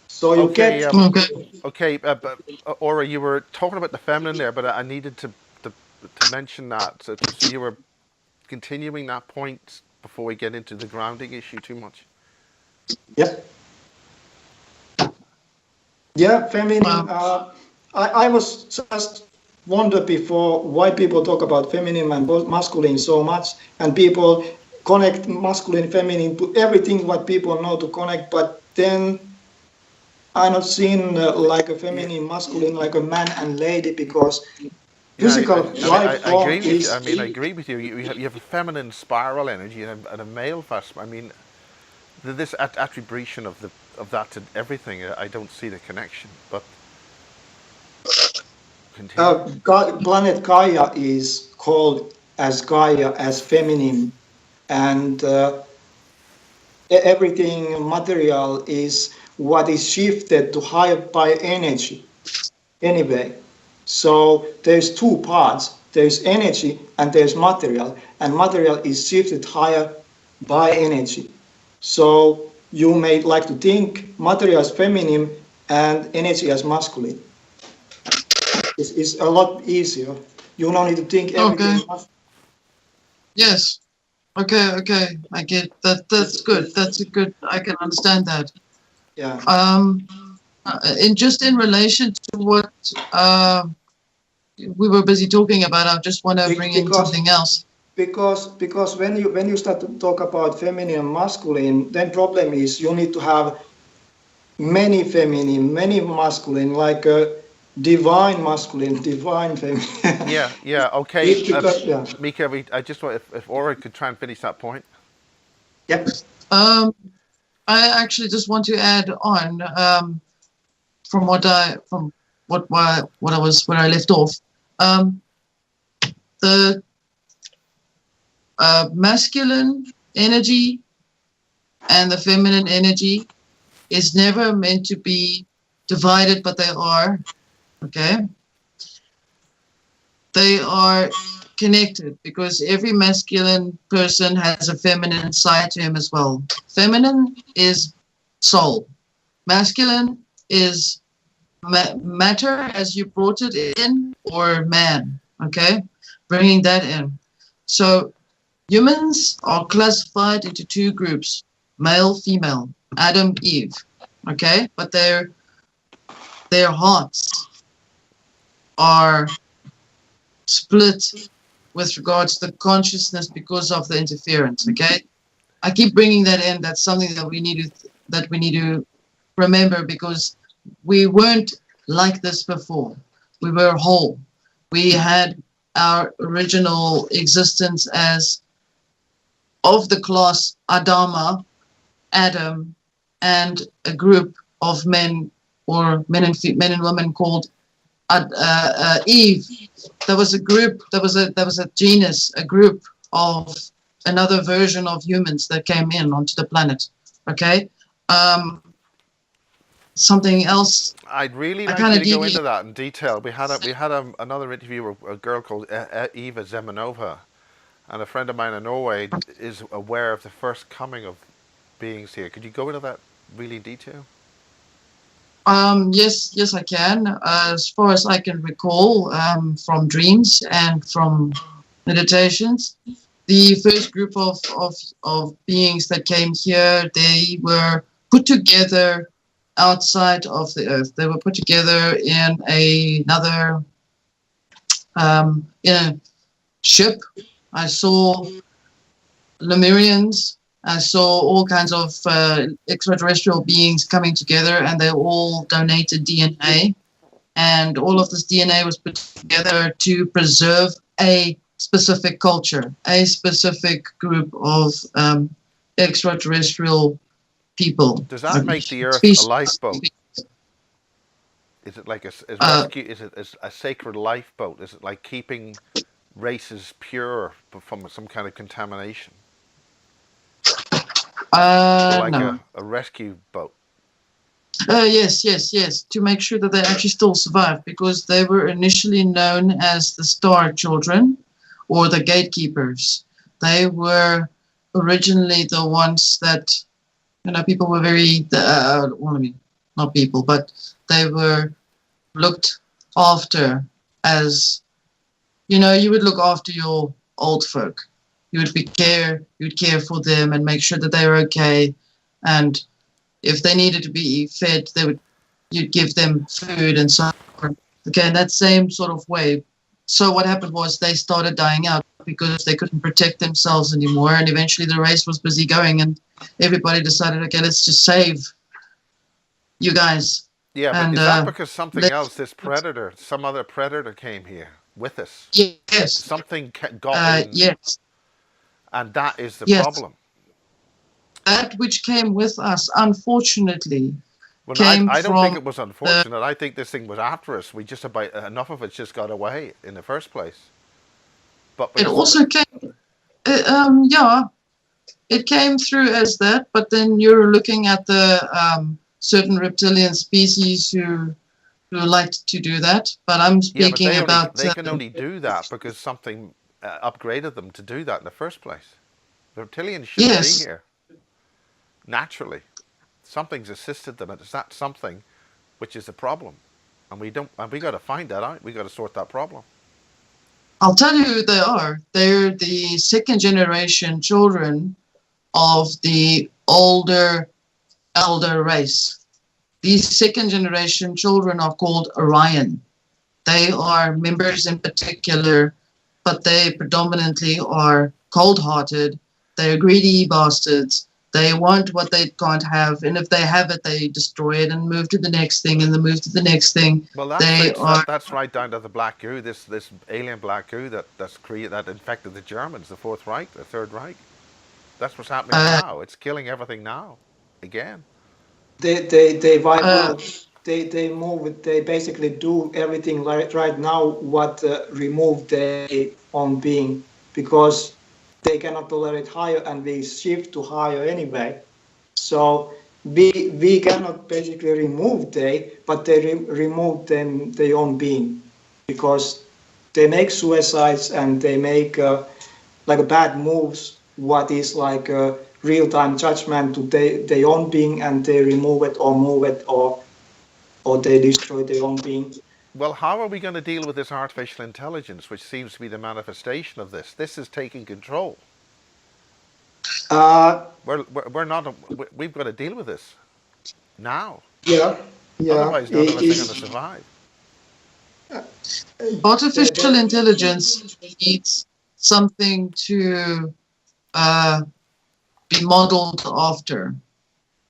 So you get... Aura, you were talking about the feminine there, but I needed to mention that. So you were continuing that point before we get into the grounding issue too much. Yep. Yeah, feminine. I was just wondered before why people talk about feminine and masculine so much, and people connect masculine, feminine to everything what people know to connect, but then I'm not seeing like a feminine, masculine, like a man and lady, because physical life form is... I agree with you. You have a feminine spiral energy and a male fast. I mean, this attribution of that to everything, I don't see the connection. But planet Gaia is called as Gaia, as feminine, and everything material is what is shifted to higher by energy. anyway. So there's two parts. There's energy and there's material, and material is shifted higher by energy. So you may like to think material as feminine and energy as masculine. It's a lot easier. You don't need to think everything. Okay. Yes. Okay. I get that. That's good. That's a good. I can understand that. Yeah. Just in relation to what we were busy talking about, I just want to bring in something else. Because when you start to talk about feminine and masculine, then problem is you need to have many feminine, many masculine, like a divine masculine, divine feminine. Yeah. Okay. Yeah. Mika, I just want if Aurora could try and finish that point. Yep. I actually just want to add on from where I left off. The masculine energy and the feminine energy is never meant to be divided, but they are. Okay. They are connected because every masculine person has a feminine side to him as well. Feminine is soul. Masculine is matter as you brought it in, or man. Okay. Bringing that in. So humans are classified into two groups, male, female, Adam, Eve. Okay. But their hearts are split with regards to the consciousness because of the interference. Okay, I keep bringing that in. That's something that we need to remember, because we weren't like this before. We were whole. We had our original existence as of the class Adama, Adam, and a group of men, or men and women called Eve. There was a group, there was a genus, a group of another version of humans that came in onto the planet. Okay. Something else. I'd really like you to go into that in detail. We had another interview with a girl called Eva Zemanova, and a friend of mine in Norway is aware of the first coming of beings here. Could you go into that really in detail? Yes, I can. As far as I can recall, from dreams and from meditations, the first group of beings that came here, they were put together outside of the earth. They were put together in another in a ship. I saw Lemurians. I saw all kinds of extraterrestrial beings coming together, and they all donated DNA. And all of this DNA was put together to preserve a specific culture, a specific group of extraterrestrial people. Does that make the Earth a lifeboat? Is it like rescue? Is it a sacred lifeboat? Is it like keeping races pure from some kind of contamination? Like no. a rescue boat. Yes. To make sure that they actually still survive, because they were initially known as the Star Children, or the Gatekeepers. They were originally the ones that, people were very, not people, but they were looked after as, you would look after your old folk. You'd care for them and make sure that they were okay. And if they needed to be fed, you'd give them food and so on. Okay, in that same sort of way. So what happened was they started dying out because they couldn't protect themselves anymore. And eventually the race was busy going, and everybody decided, okay, let's just save you guys. Yeah, but is that because something else, some other predator came here with us? Yes. Something got in. Yes. And that is the problem. That which came with us, unfortunately, I don't think it was unfortunate. I think this thing was after us. We just enough of it just got away in the first place. But it also came, it came through as that. But then you're looking at the certain reptilian species who who like to do that, but I'm Yeah, but speaking about. they can only do that because something upgraded them to do that in the first place. The reptilians shouldn't be Yes. here naturally. Something's assisted them, and it's that something which is the problem. And we got to find that out. We got to sort that problem. I'll tell you who they are. They're the second generation children of the elder race. These second generation children are called Orion. They are members in particular, but they predominantly are cold-hearted. They're greedy bastards. They want what they can't have, and if they have it, they destroy it and move to the next thing, and then move to the next thing. Well, that's right down to the black goo, this alien black goo that infected the Germans, the Fourth Reich, the Third Reich. That's what's happening now. It's killing everything now, again. They wipe out. They move it. They basically do everything right now what remove their own being, because they cannot tolerate higher, and we shift to higher anyway. So we cannot basically remove they, but they remove them their own being, because they make suicides and they make like bad moves. What is like a real-time judgment to their own being, and they remove it or move it or they destroy their own being. Well, how are we going to deal with this artificial intelligence, which seems to be the manifestation of this? This is taking control. We're not. We've got to deal with this now. Yeah. Otherwise, none of us are going to survive. Artificial intelligence needs something to be modeled after.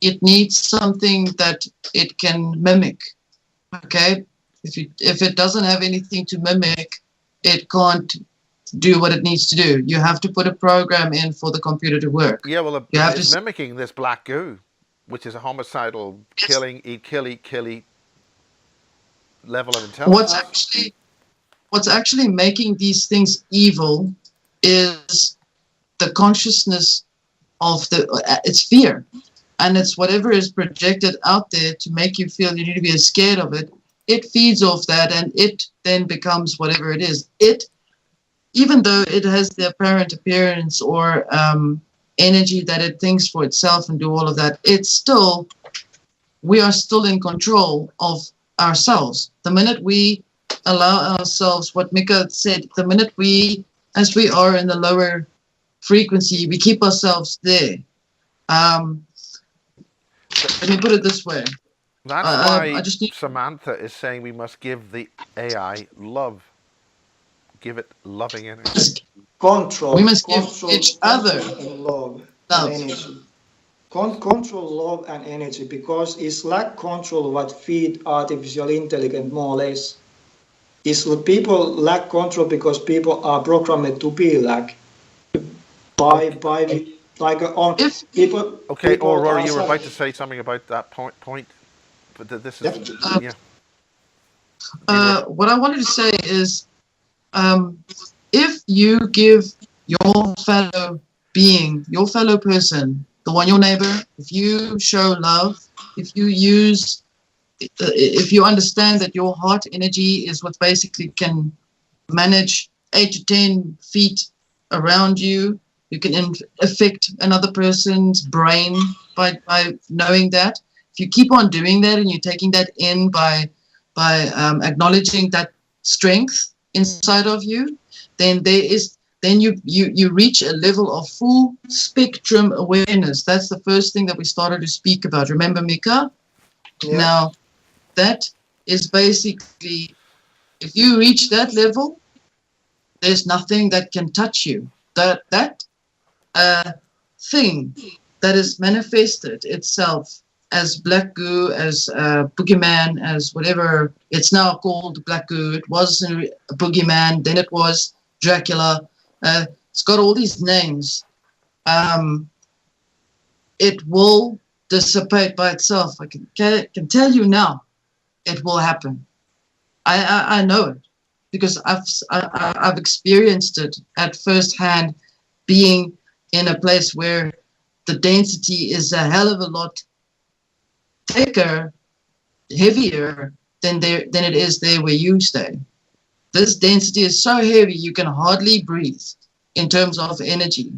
It needs something that it can mimic. Okay, if it doesn't have anything to mimic, it can't do what it needs to do. You have to put a program in for the computer to work. Yeah, well, it's mimicking this black goo, which is a homicidal, killing, eat, kill level of intelligence. What's actually making these things evil is the consciousness of it's fear. And it's whatever is projected out there to make you feel you need to be scared of it. It feeds off that, and it then becomes whatever it is. Even though it has the apparent appearance or energy that it thinks for itself and do all of that, we are still in control of ourselves. The minute we allow ourselves, what Mika said, the minute as we are in the lower frequency, we keep ourselves there. Let me put it this way. That's why Samantha is saying we must give the AI love. Give it loving energy. Control. We must give each other love. And energy. Control, love, and energy, because it's lack control what feed artificial intelligence more or less. People lack control because people are programmed to be lack. People. Okay, Aurora, you were about to say something about that point, but this is What I wanted to say is, if you give your fellow being, your fellow person, your neighbor, if you show love, if you understand that your heart energy is what basically can manage 8 to 10 feet around you. You can affect another person's brain by knowing that. If you keep on doing that and you're taking that in by acknowledging that strength inside of you, then you reach a level of full spectrum awareness. That's the first thing that we started to speak about. Remember, Mika? Yeah. Now, that is basically, if you reach that level, there's nothing that can touch you. That thing that is manifested itself as black goo, as boogeyman, as whatever it's now called, black goo. It was a boogeyman, then it was Dracula. It's got all these names. It will dissipate by itself. I can tell you now, it will happen. I know it because I've experienced it at first hand, being in a place where the density is a hell of a lot thicker, heavier than it is there where you stay. This density is so heavy you can hardly breathe in terms of energy.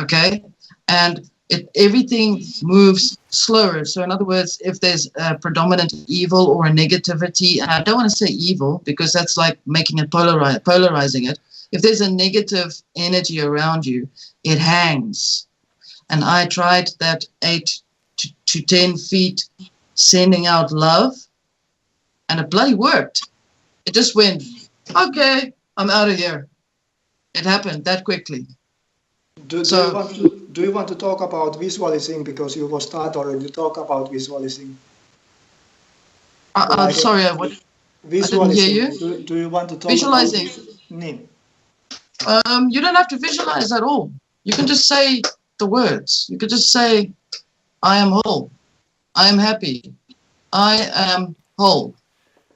Okay? And everything moves slower. So in other words, if there's a predominant evil or a negativity, and I don't want to say evil because that's like making it polarizing it. If there's a negative energy around you, it hangs. And I tried that 8 to 10 feet sending out love, and it bloody worked. It just went, okay, I'm out of here. It happened that quickly. Do you want to talk about visualizing, because you was start already to talk about visualizing? I'm sorry, I didn't hear you. Do you want to talk visualizing? About you don't have to visualize at all. You can just say the words. You could just say, I am whole. I am happy. I am whole.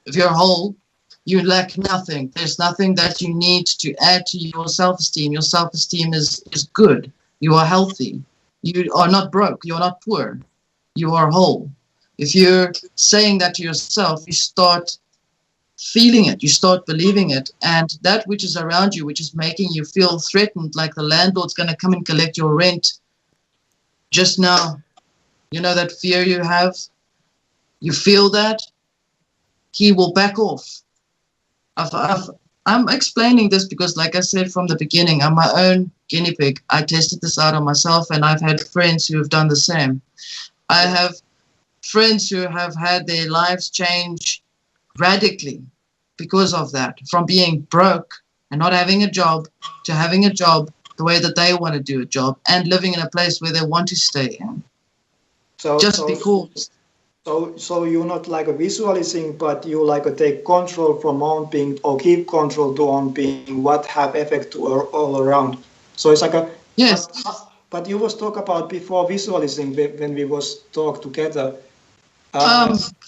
If you're whole, you lack nothing. There's nothing that you need to add to your self-esteem. Your self-esteem is good. You are healthy. You are not broke. You're not poor. You are whole. If you're saying that to yourself, you start feeling it. You start believing it. And that which is around you, which is making you feel threatened, like the landlord's going to come and collect your rent just now, you know that fear you have? You feel that? He will back off. I'm explaining this because, like I said from the beginning, I'm my own guinea pig. I tested this out on myself, and I've had friends who have done the same. I have friends who have had their lives change radically because of that, from being broke and not having a job to having a job the way that they want to do a job and living in a place where they want to stay in. Because. So you're not like a visualizing, but you like a take control from own being, or give control to own being, what have effect to all around. So it's like a yes. But you was talk about before visualizing when we was talk together.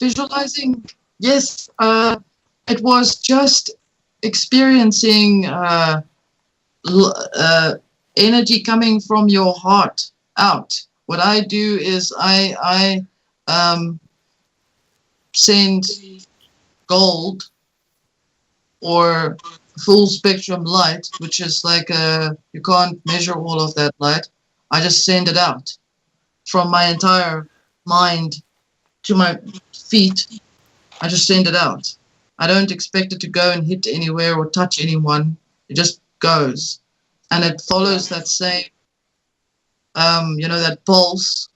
Visualizing, yes. It was just experiencing energy coming from your heart out. What I do is I send gold or full spectrum light, which is like you can't measure all of that light. I just send it out from my entire mind to my feet. I just send it out. I don't expect it to go and hit anywhere or touch anyone. It just goes, and it follows that same that pulse.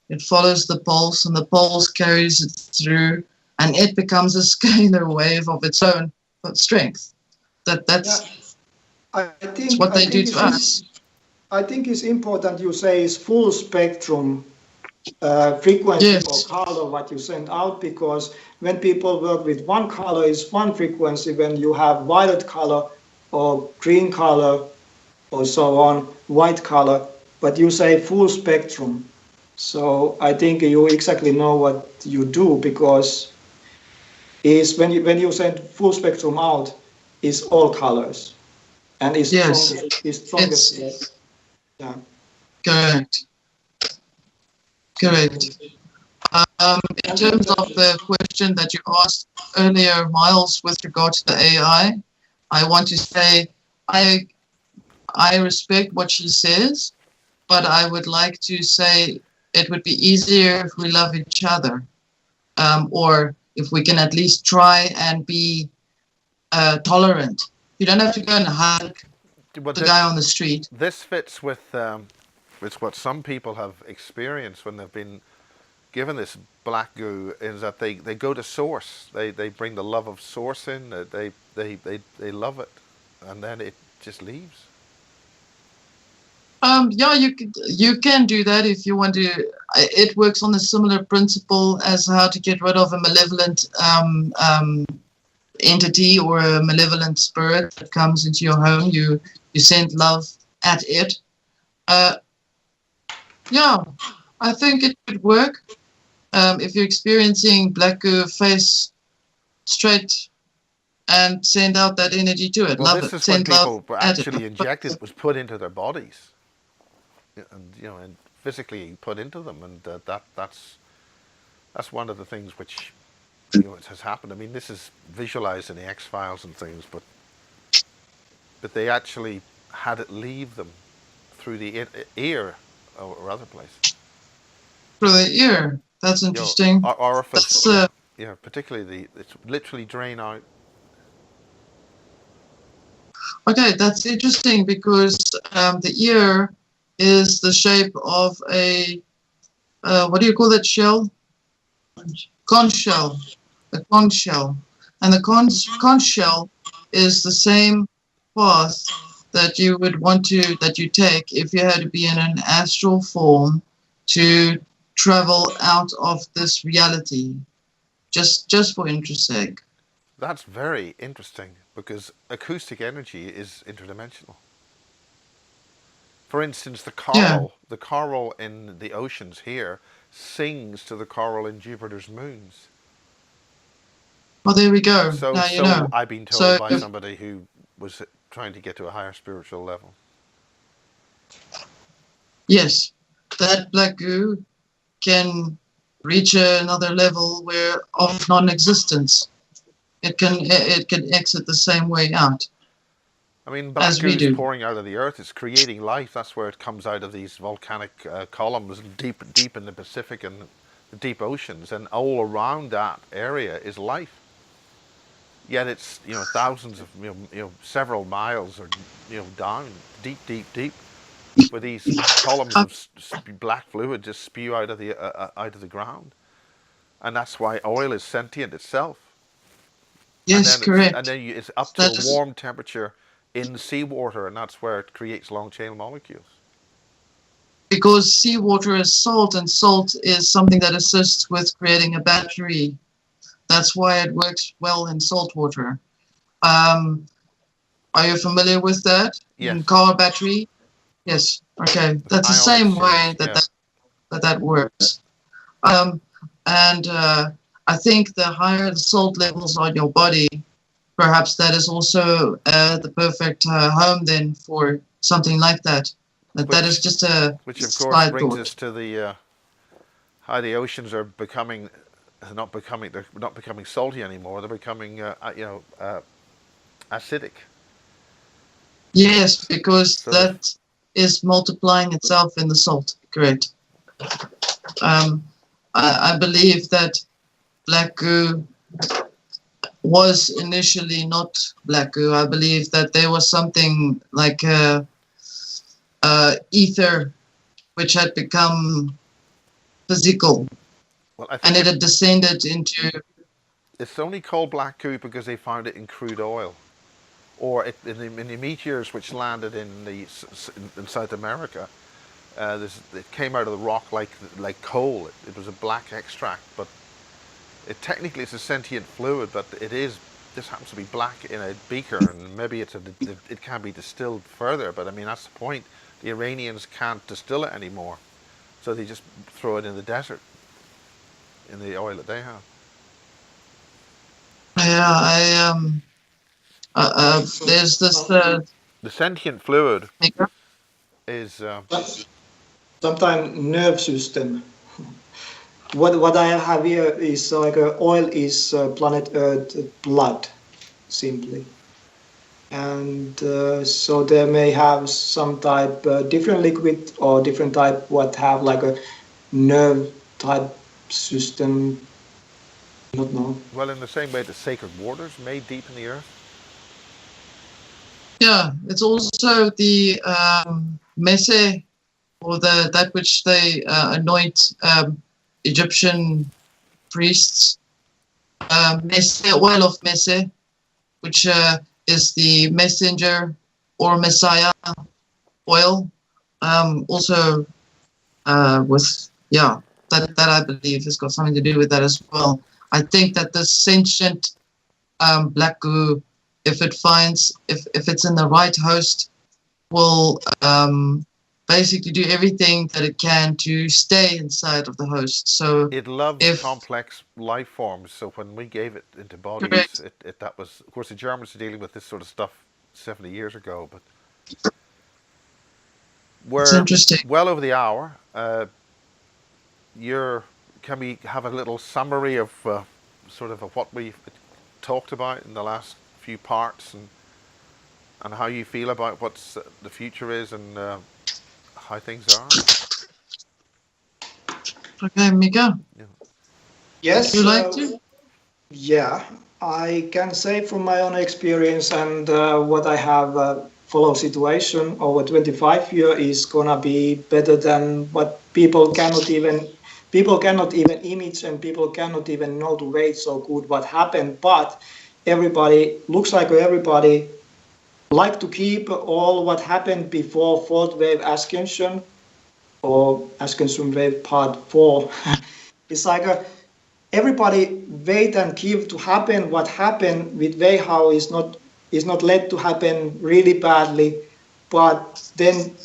It follows the pulse, and the pulse carries it through, and it becomes a scalar wave of its own strength. That's what they do to us. I think it's important you say is full spectrum frequency or color what you send out, because when people work with one color is one frequency. When you have violet color or green color or so on, white color, but you say full spectrum. So I think you exactly know what you do, because is when you send full spectrum out, is all colors, and is strongest. Yeah. Correct. In terms of the question that you asked earlier, Miles, with regard to the AI, I want to say I respect what she says, but I would like to say it would be easier if we love each other, or if we can at least try and be tolerant. You don't have to go and hug the guy on the street. This fits with what some people have experienced when they've been given this black goo, is that they go to source. They bring the love of source in. They love it, and then it just leaves. Yeah, you can do that if you want to. It works on a similar principle as how to get rid of a malevolent entity or a malevolent spirit that comes into your home. You send love at it. Yeah, I think it could work. If you're experiencing black goo, face straight and send out that energy to it. Well, love this it. is Send when people love were actually injected. It was put into their bodies, and physically put into them, and that's one of the things which it has happened. I mean, this is visualized in the X-Files and things, but they actually had it leave them through the ear or other place. Through the ear. That's interesting. Orifice. Yeah, particularly it's literally drain out. Okay, that's interesting because the ear is the shape of a what do you call that shell? Conch shell. A conch shell, and the conch shell is the same path that you would want to you take if you had to be in an astral form to travel out of this reality. Just for interest's sake. That's very interesting because acoustic energy is interdimensional. For instance, the coral in the oceans here sings to the coral in Jupiter's moons. Well, there we go. So, now you know. I've been told by somebody who was trying to get to a higher spiritual level. Yes, that black goo can reach another level of non-existence. It can exit the same way out. I mean, black goo is pouring out of the earth. It's creating life. That's where it comes out of these volcanic columns deep in the Pacific and the deep oceans, and all around that area is life. Yet it's thousands of several miles or down deep, where these columns of black fluid just spew out of the ground, and that's why oil is sentient itself. Yes, correct. And then it's up to a warm temperature in seawater, and that's where it creates long chain molecules. Because seawater is salt, and salt is something that assists with creating a battery. That's why it works well in salt water. Are you familiar with that? Yes. In car battery? Yes. Okay. That's the same way that works. And I think the higher the salt levels on your body, perhaps that is also the perfect home then for something like that. That is just a which of course brings us to the how the oceans are not becoming salty anymore. They're becoming acidic. Yes, because that is multiplying itself in the salt. Correct. I believe that black goo was initially not black goo. I believe that there was something like ether, which had become physical, and it had descended into. It's only called black goo because they found it in crude oil, or in the meteors which landed in South America. It came out of the rock like coal. It was a black extract, but technically it's a sentient fluid, but this happens to be black in a beaker, and maybe it can be distilled further. But I mean, that's the point. The Iranians can't distill it anymore, so they just throw it in the desert, in the oil that they have. Yeah, there's this. The sentient fluid is sometimes nerve system. What I have here is like oil is planet Earth blood, simply, and so they may have some type different liquid or different type what have like a nerve type system. Not know. Well, in the same way that sacred waters made deep in the earth. Yeah, it's also the messe, or that which they anoint Egyptian priests. Messe, oil of messe, which is the messenger or Messiah oil. Also with that I believe has got something to do with that as well. I think that the sentient black goo, if it's in the right host, will basically do everything that it can to stay inside of the host. So it loves complex life forms. So when we gave it into bodies, that was, of course, the Germans were dealing with this sort of stuff 70 years ago, but we're well over the hour. Can we have a little summary of sort of what we've talked about in the last few parts, and how you feel about what the future is, and how things are? Okay, Mika. Yeah. Yes. Would you like to? Yeah, I can say from my own experience and what I have follow situation over 25 years is gonna be better than what people cannot even image, and people cannot even know to wait so good what happened. But everybody looks like everybody like to keep all what happened before fourth wave ascension or ascension wave part 4. It's like everybody wait and give to happen what happened with Weihao is not led to happen really badly, but then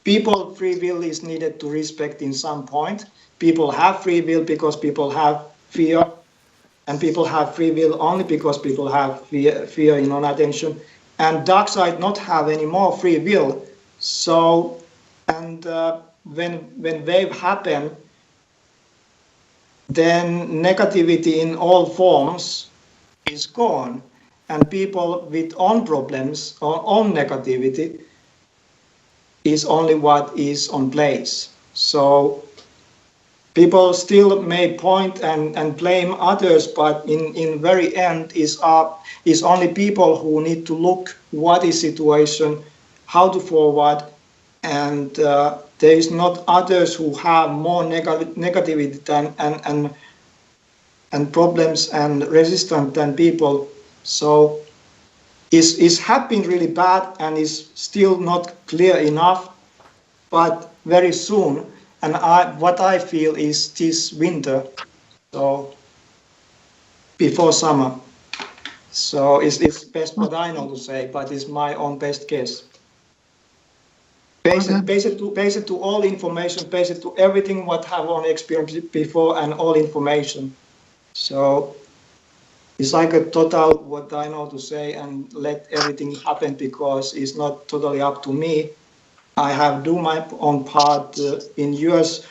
people free will is needed to respect in some point. People have free will because people have fear, and people have free will only because people have fear in non-attention, and dark side not have any more free will. So, and when wave happen, then negativity in all forms is gone, and people with own problems or own negativity is only what is on place. So people still may point and blame others, but in very end is only people who need to look what is situation, how to forward, and there is not others who have more negativity than and problems and resistance than people. So is happening really bad and is still not clear enough, but very soon. And what I feel is this winter, so before summer. So it's best what I know to say, but it's my own best guess. Based to all information, based to everything what have on experience before and all information. So it's like a total what I know to say and let everything happen, because it's not totally up to me. I have do my own part in years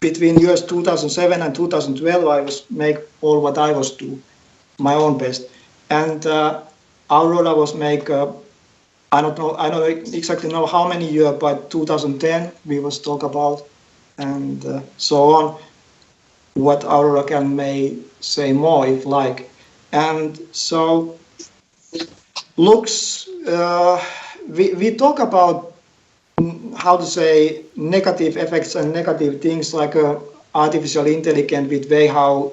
between years 2007 and 2012. I was make all what I was do, my own best, and Aurora was make. I don't exactly know how many years, but 2010 we was talk about, and so on. What Aurora can may say more if like, and so looks. We talk about how to say negative effects and negative things like artificial intelligence with way how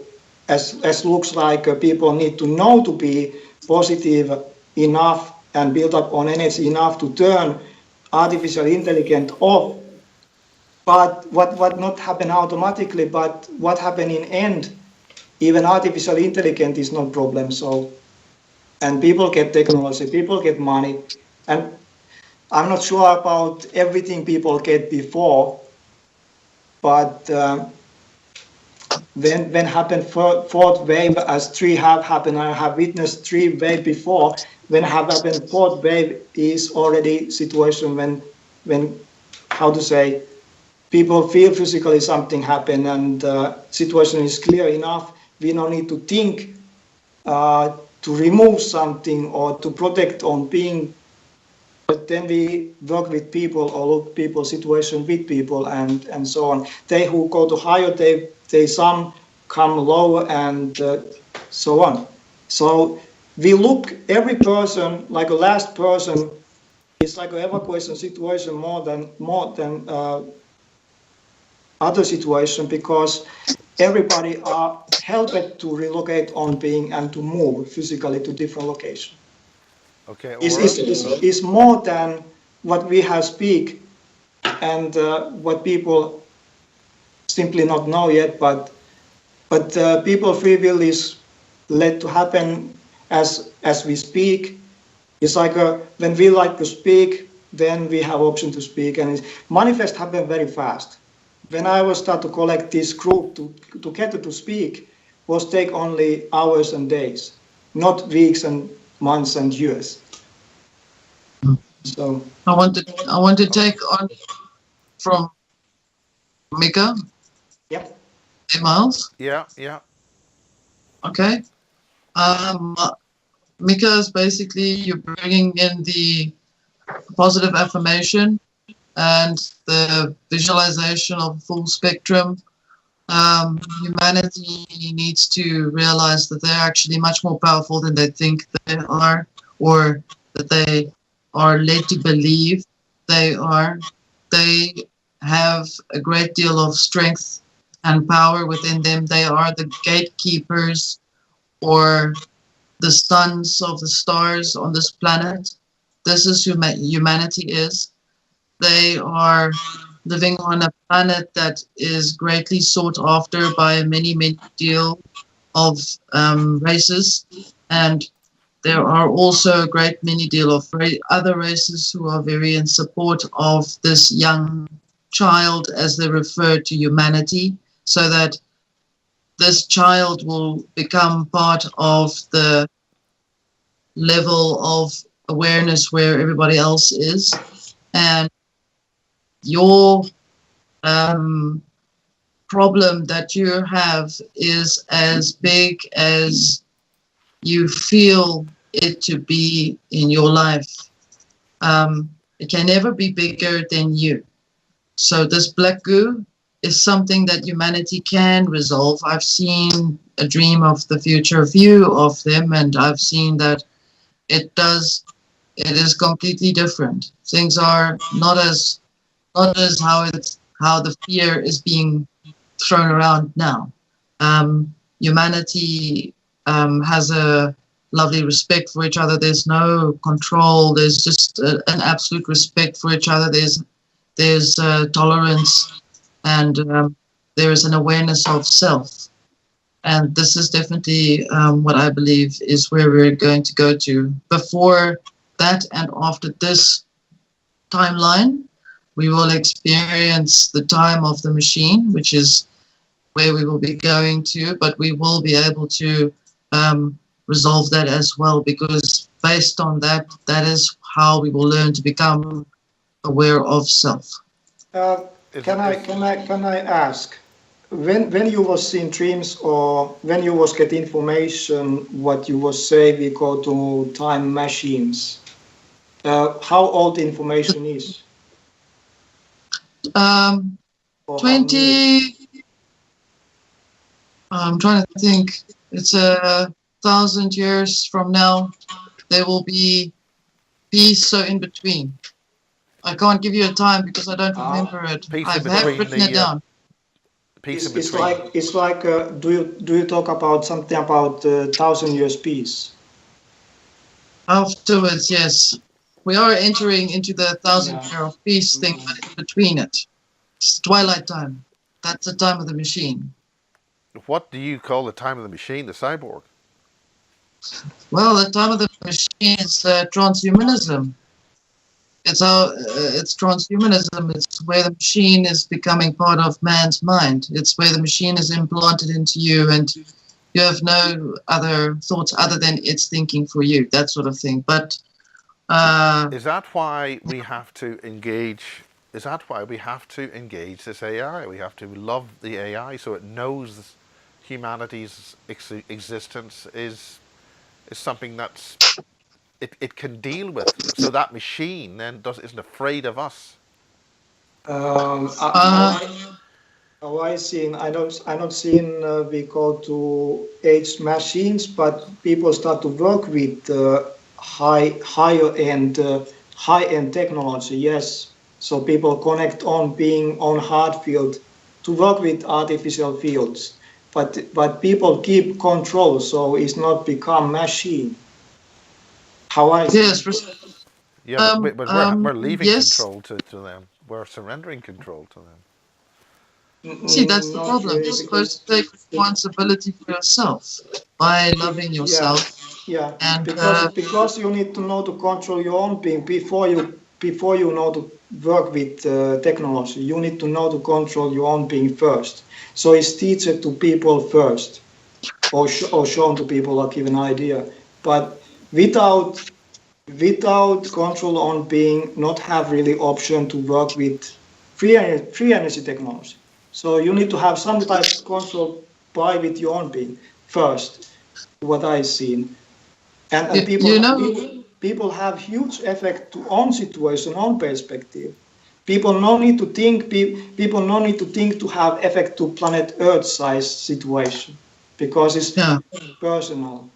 as looks like people need to know to be positive enough and build up on energy enough to turn artificial intelligence off. But what not happen automatically, but what happen in end, even artificial intelligence is no problem. So, and people get technology, people get money, and I'm not sure about everything people get before, but when happened fourth wave, as 3 have happened, I have witnessed 3 wave before. When have happened fourth wave is already situation when how to say people feel physically something happen and situation is clear enough. We don't need to think to remove something or to protect on being. But then we work with people or look people situation with people and so on. They who go to higher, they some come lower and so on. So we look every person like a last person. It's like an evacuation situation more than other situation, because everybody are helped to relocate on being and to move physically to different location. Okay, is more than what we have speak and what people simply not know yet, but people free will is let to happen as we speak. It's like when we like to speak, then we have option to speak, and manifest happen very fast. When I was start to collect this group to get to speak, was take only hours and days, not weeks and months and years. So I want to take on from Mika. Yep. Miles. Yeah. Okay. Mika is basically you're bringing in the positive affirmation and the visualization of full spectrum. Humanity needs to realize that they're actually much more powerful than they think they are, or that they are led to believe they are. They have a great deal of strength and power within them. They are the gatekeepers or the sons of the stars on this planet. This is who humanity is. They are living on a planet that is greatly sought after by many deal of races, and there are also a great many deal of other races who are very in support of this young child, as they refer to humanity, so that this child will become part of the level of awareness where everybody else is. And your problem that you have is as big as you feel it to be in your life. It can never be bigger than you. So this black goo is something that humanity can resolve. I've seen a dream of the future view of them, and I've seen that it is completely different. Things are not as how the fear is being thrown around now. Humanity has a lovely respect for each other. There's no control. There's just an absolute respect for each other. There's tolerance, and there is an awareness of self. And this is definitely what I believe is where we're going to go to. Before that and after this timeline, we will experience the time of the machine, which is where we will be going to, but we will be able to resolve that as well, because based on that, that is how we will learn to become aware of self. Can I ask, when you was in dreams or when you was get information what you was say we go to time machines, how old information is? 20. I'm trying to think. It's 1,000 years from now. There will be peace. So in between, I can't give you a time because I don't remember it. I have written it down. It's like. Do you talk about something about 1,000 years peace? Afterwards, yes. We are entering into the 1,000 year of peace thing, but in between it, it's twilight time. That's the time of the machine. What do you call the time of the machine, the cyborg? Well, the time of the machine is transhumanism. It's transhumanism. It's where the machine is becoming part of man's mind. It's where the machine is implanted into you, and you have no other thoughts other than it's thinking for you. That sort of thing. But is that why we have to engage? Is that why we have to engage this AI? We have to love the AI so it knows humanity's existence is something that's it can deal with, so that machine then isn't afraid of us. I seen. I don't seen we go to age machines, but people start to work with higher end technology. Yes, so people connect on being on hard field to work with artificial fields, but people keep control, so it's not become machine. How I see. Yes. Yeah, but we're leaving control to them. We're surrendering control to them. See, that's the problem. You're supposed to take responsibility for yourself by loving yourself. Yeah. And because you need to know to control your own being before you know to work with technology. You need to know to control your own being first. So it's teach it to people first, or shown to people or give an idea. But without control on being, not have really option to work with free energy technology. So you need to have some type of control by with your own being. first, what I've seen. And people have huge effect to own situation, own perspective. People no need to think. People no need to think to have effect to planet Earth size situation, because it's personal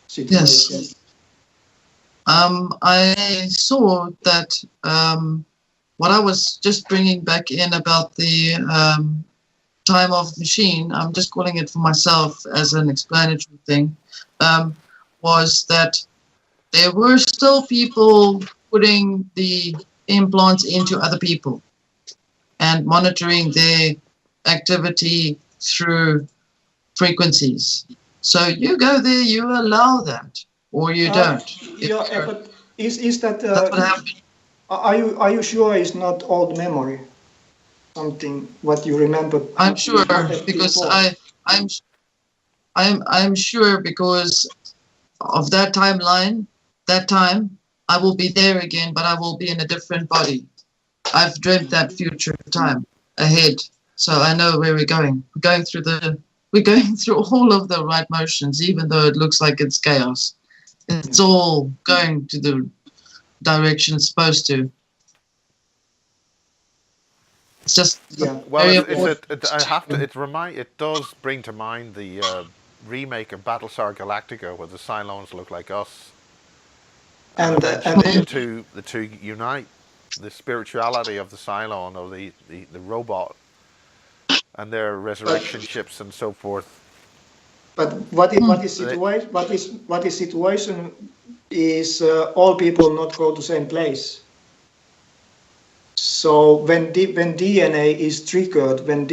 situation. Yes. I saw that what I was just bringing back in about the time of machine, I'm just calling it for myself as an explanatory thing, was that there were still people putting the implants into other people and monitoring their activity through frequencies. So you go there, you allow that, or you don't. But is that? That's what happened. Are you sure it's not old memory? Something what you remember? I'm sure because I'm sure because of that timeline. That time I will be there again, but I will be in a different body. I've dreamt that future time ahead, so I know where we're going. We're going through all of the right motions, even though it looks like it's chaos. It's all going to the direction it's supposed to. It's just well, it does bring to mind the remake of Battlestar Galactica, where the Cylons look like us, and the two unite. The spirituality of the Cylon, or the robot, and their resurrection ships and so forth. But what is situation is all people not go to same place. So when DNA is triggered, when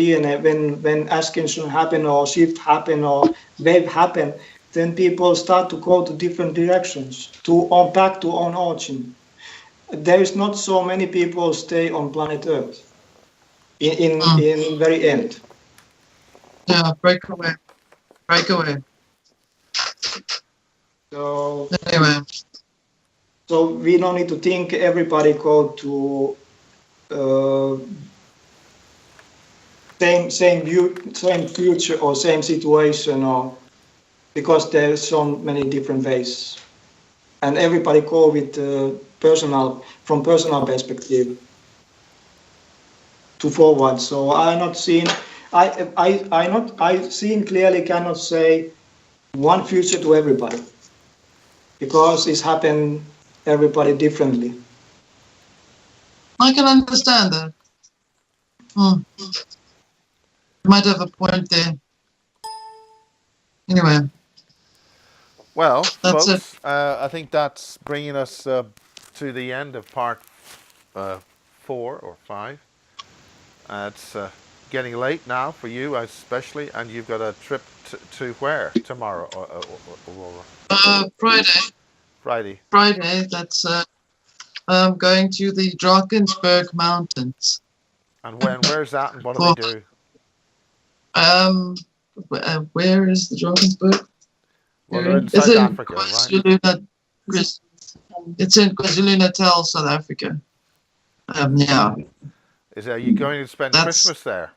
ascension happen or shift happen or wave happen, then people start to go to different directions back to own origin. There is not so many people stay on planet Earth in very end. Yeah, break away. So anyway, so we don't need to think everybody go to same future or same situation, or because there's so many different ways, and everybody go with personal perspective to forward. So I seen clearly cannot say one future to everybody, because it's happened everybody differently. I can understand that. You might have a point there. Anyway. Well, that's folks, I think that's bringing us to the end of part 4 or 5. It's getting late now for you, especially, and you've got a trip to where tomorrow, Aurora? Friday. That's going to the Drakensberg Mountains. And where's that, and what do they do? Where is the Drakensberg? Well, they're in South Africa, right? It's in KwaZulu-Natal, South Africa. Yeah. Are you going to spend Christmas there?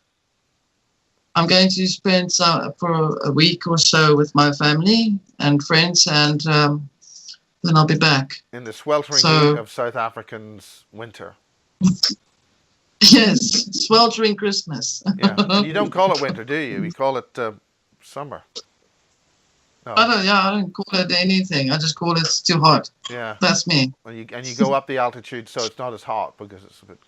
I'm going to spend for a week or so with my family and friends, and then I'll be back. In the sweltering heat of South African's winter. Yes, sweltering Christmas. Yeah, and you don't call it winter, do you? You call it summer. No. I don't call it anything. I just call it too hot. Yeah, that's me. And you go up the altitude, so it's not as hot because it's a bit.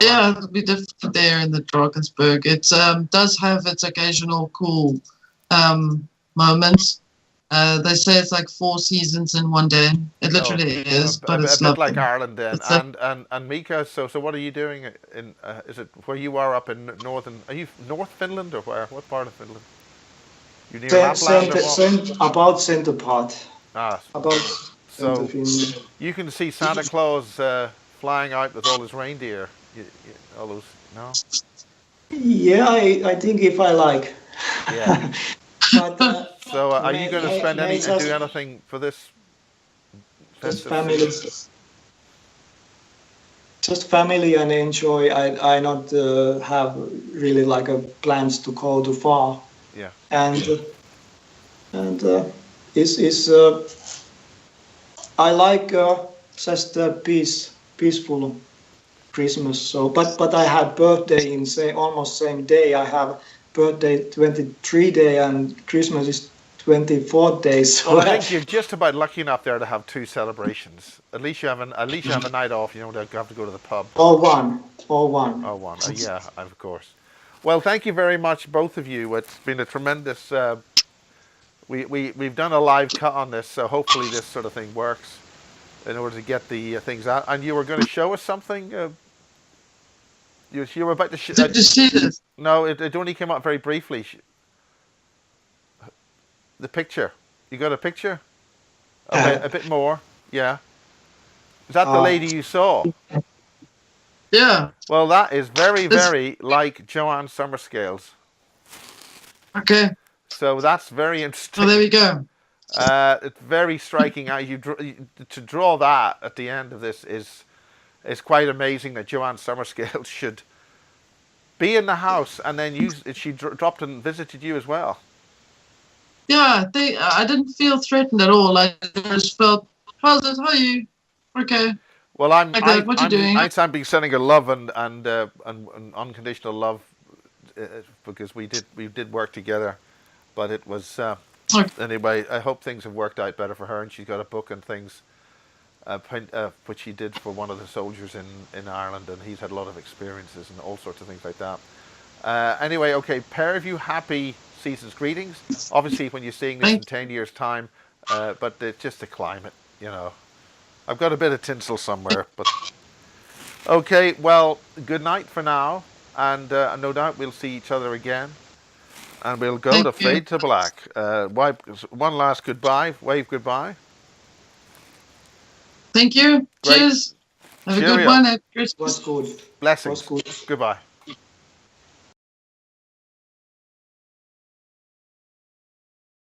Yeah, right? It'll be different there in the Drakensberg. It does have its occasional cool moments. They say it's like 4 seasons in one day. It literally is, but it's a bit like Ireland then. And Mika, so what are you doing in? Is it where you are up in northern? Are you North Finland or where? What part of Finland? You near Lapland? About center part. So you can see Santa Claus flying out with all his reindeer. All those, no? Yeah, I think if I like. Yeah. But, so are you going to spend do anything for this? Just family and enjoy. I not have really like plans to go too far. Yeah. And is I like just a peaceful Christmas. So, but I had birthday in almost same day. I have birthday 23 day and Christmas is 24th day. So well, I think you're just about lucky enough there to have 2 celebrations. At least you have a night off. You don't have to go to the pub. Or one. Oh, one. Yeah, of course. Well, thank you very much, both of you. It's been a tremendous. We've done a live cut on this, so hopefully this sort of thing works in order to get the things out. And you were going to show us something. You were about to. Did you see this? No, it only came up very briefly. The picture. You got a picture? A bit more. Yeah. Is that the lady you saw? Yeah. Well, that is very like Joanne Summerscales. Okay. So that's very interesting. Oh, there we go. It's very striking. To draw that at the end of this is quite amazing that Joanne Summerscales should be in the house and then she dropped and visited you as well. Yeah, I didn't feel threatened at all. I just felt, how's it? How are you? Okay. Well, I'm being sending her love and unconditional love because we did work together, but it was anyway. I hope things have worked out better for her, and she's got a book and things, which she did for one of the soldiers in Ireland, and he's had a lot of experiences and all sorts of things like that. Anyway, okay, pair of you, happy season's greetings. Obviously, when you're seeing this in 10 years' time, but it's just the climate, you know. I've got a bit of tinsel somewhere, but okay. Well, good night for now, and no doubt we'll see each other again, and we'll go to Fade to Black. One last goodbye. Wave goodbye. Thank you. Great. Cheers. Have a good one. Was good. Blessings. Was good. Goodbye.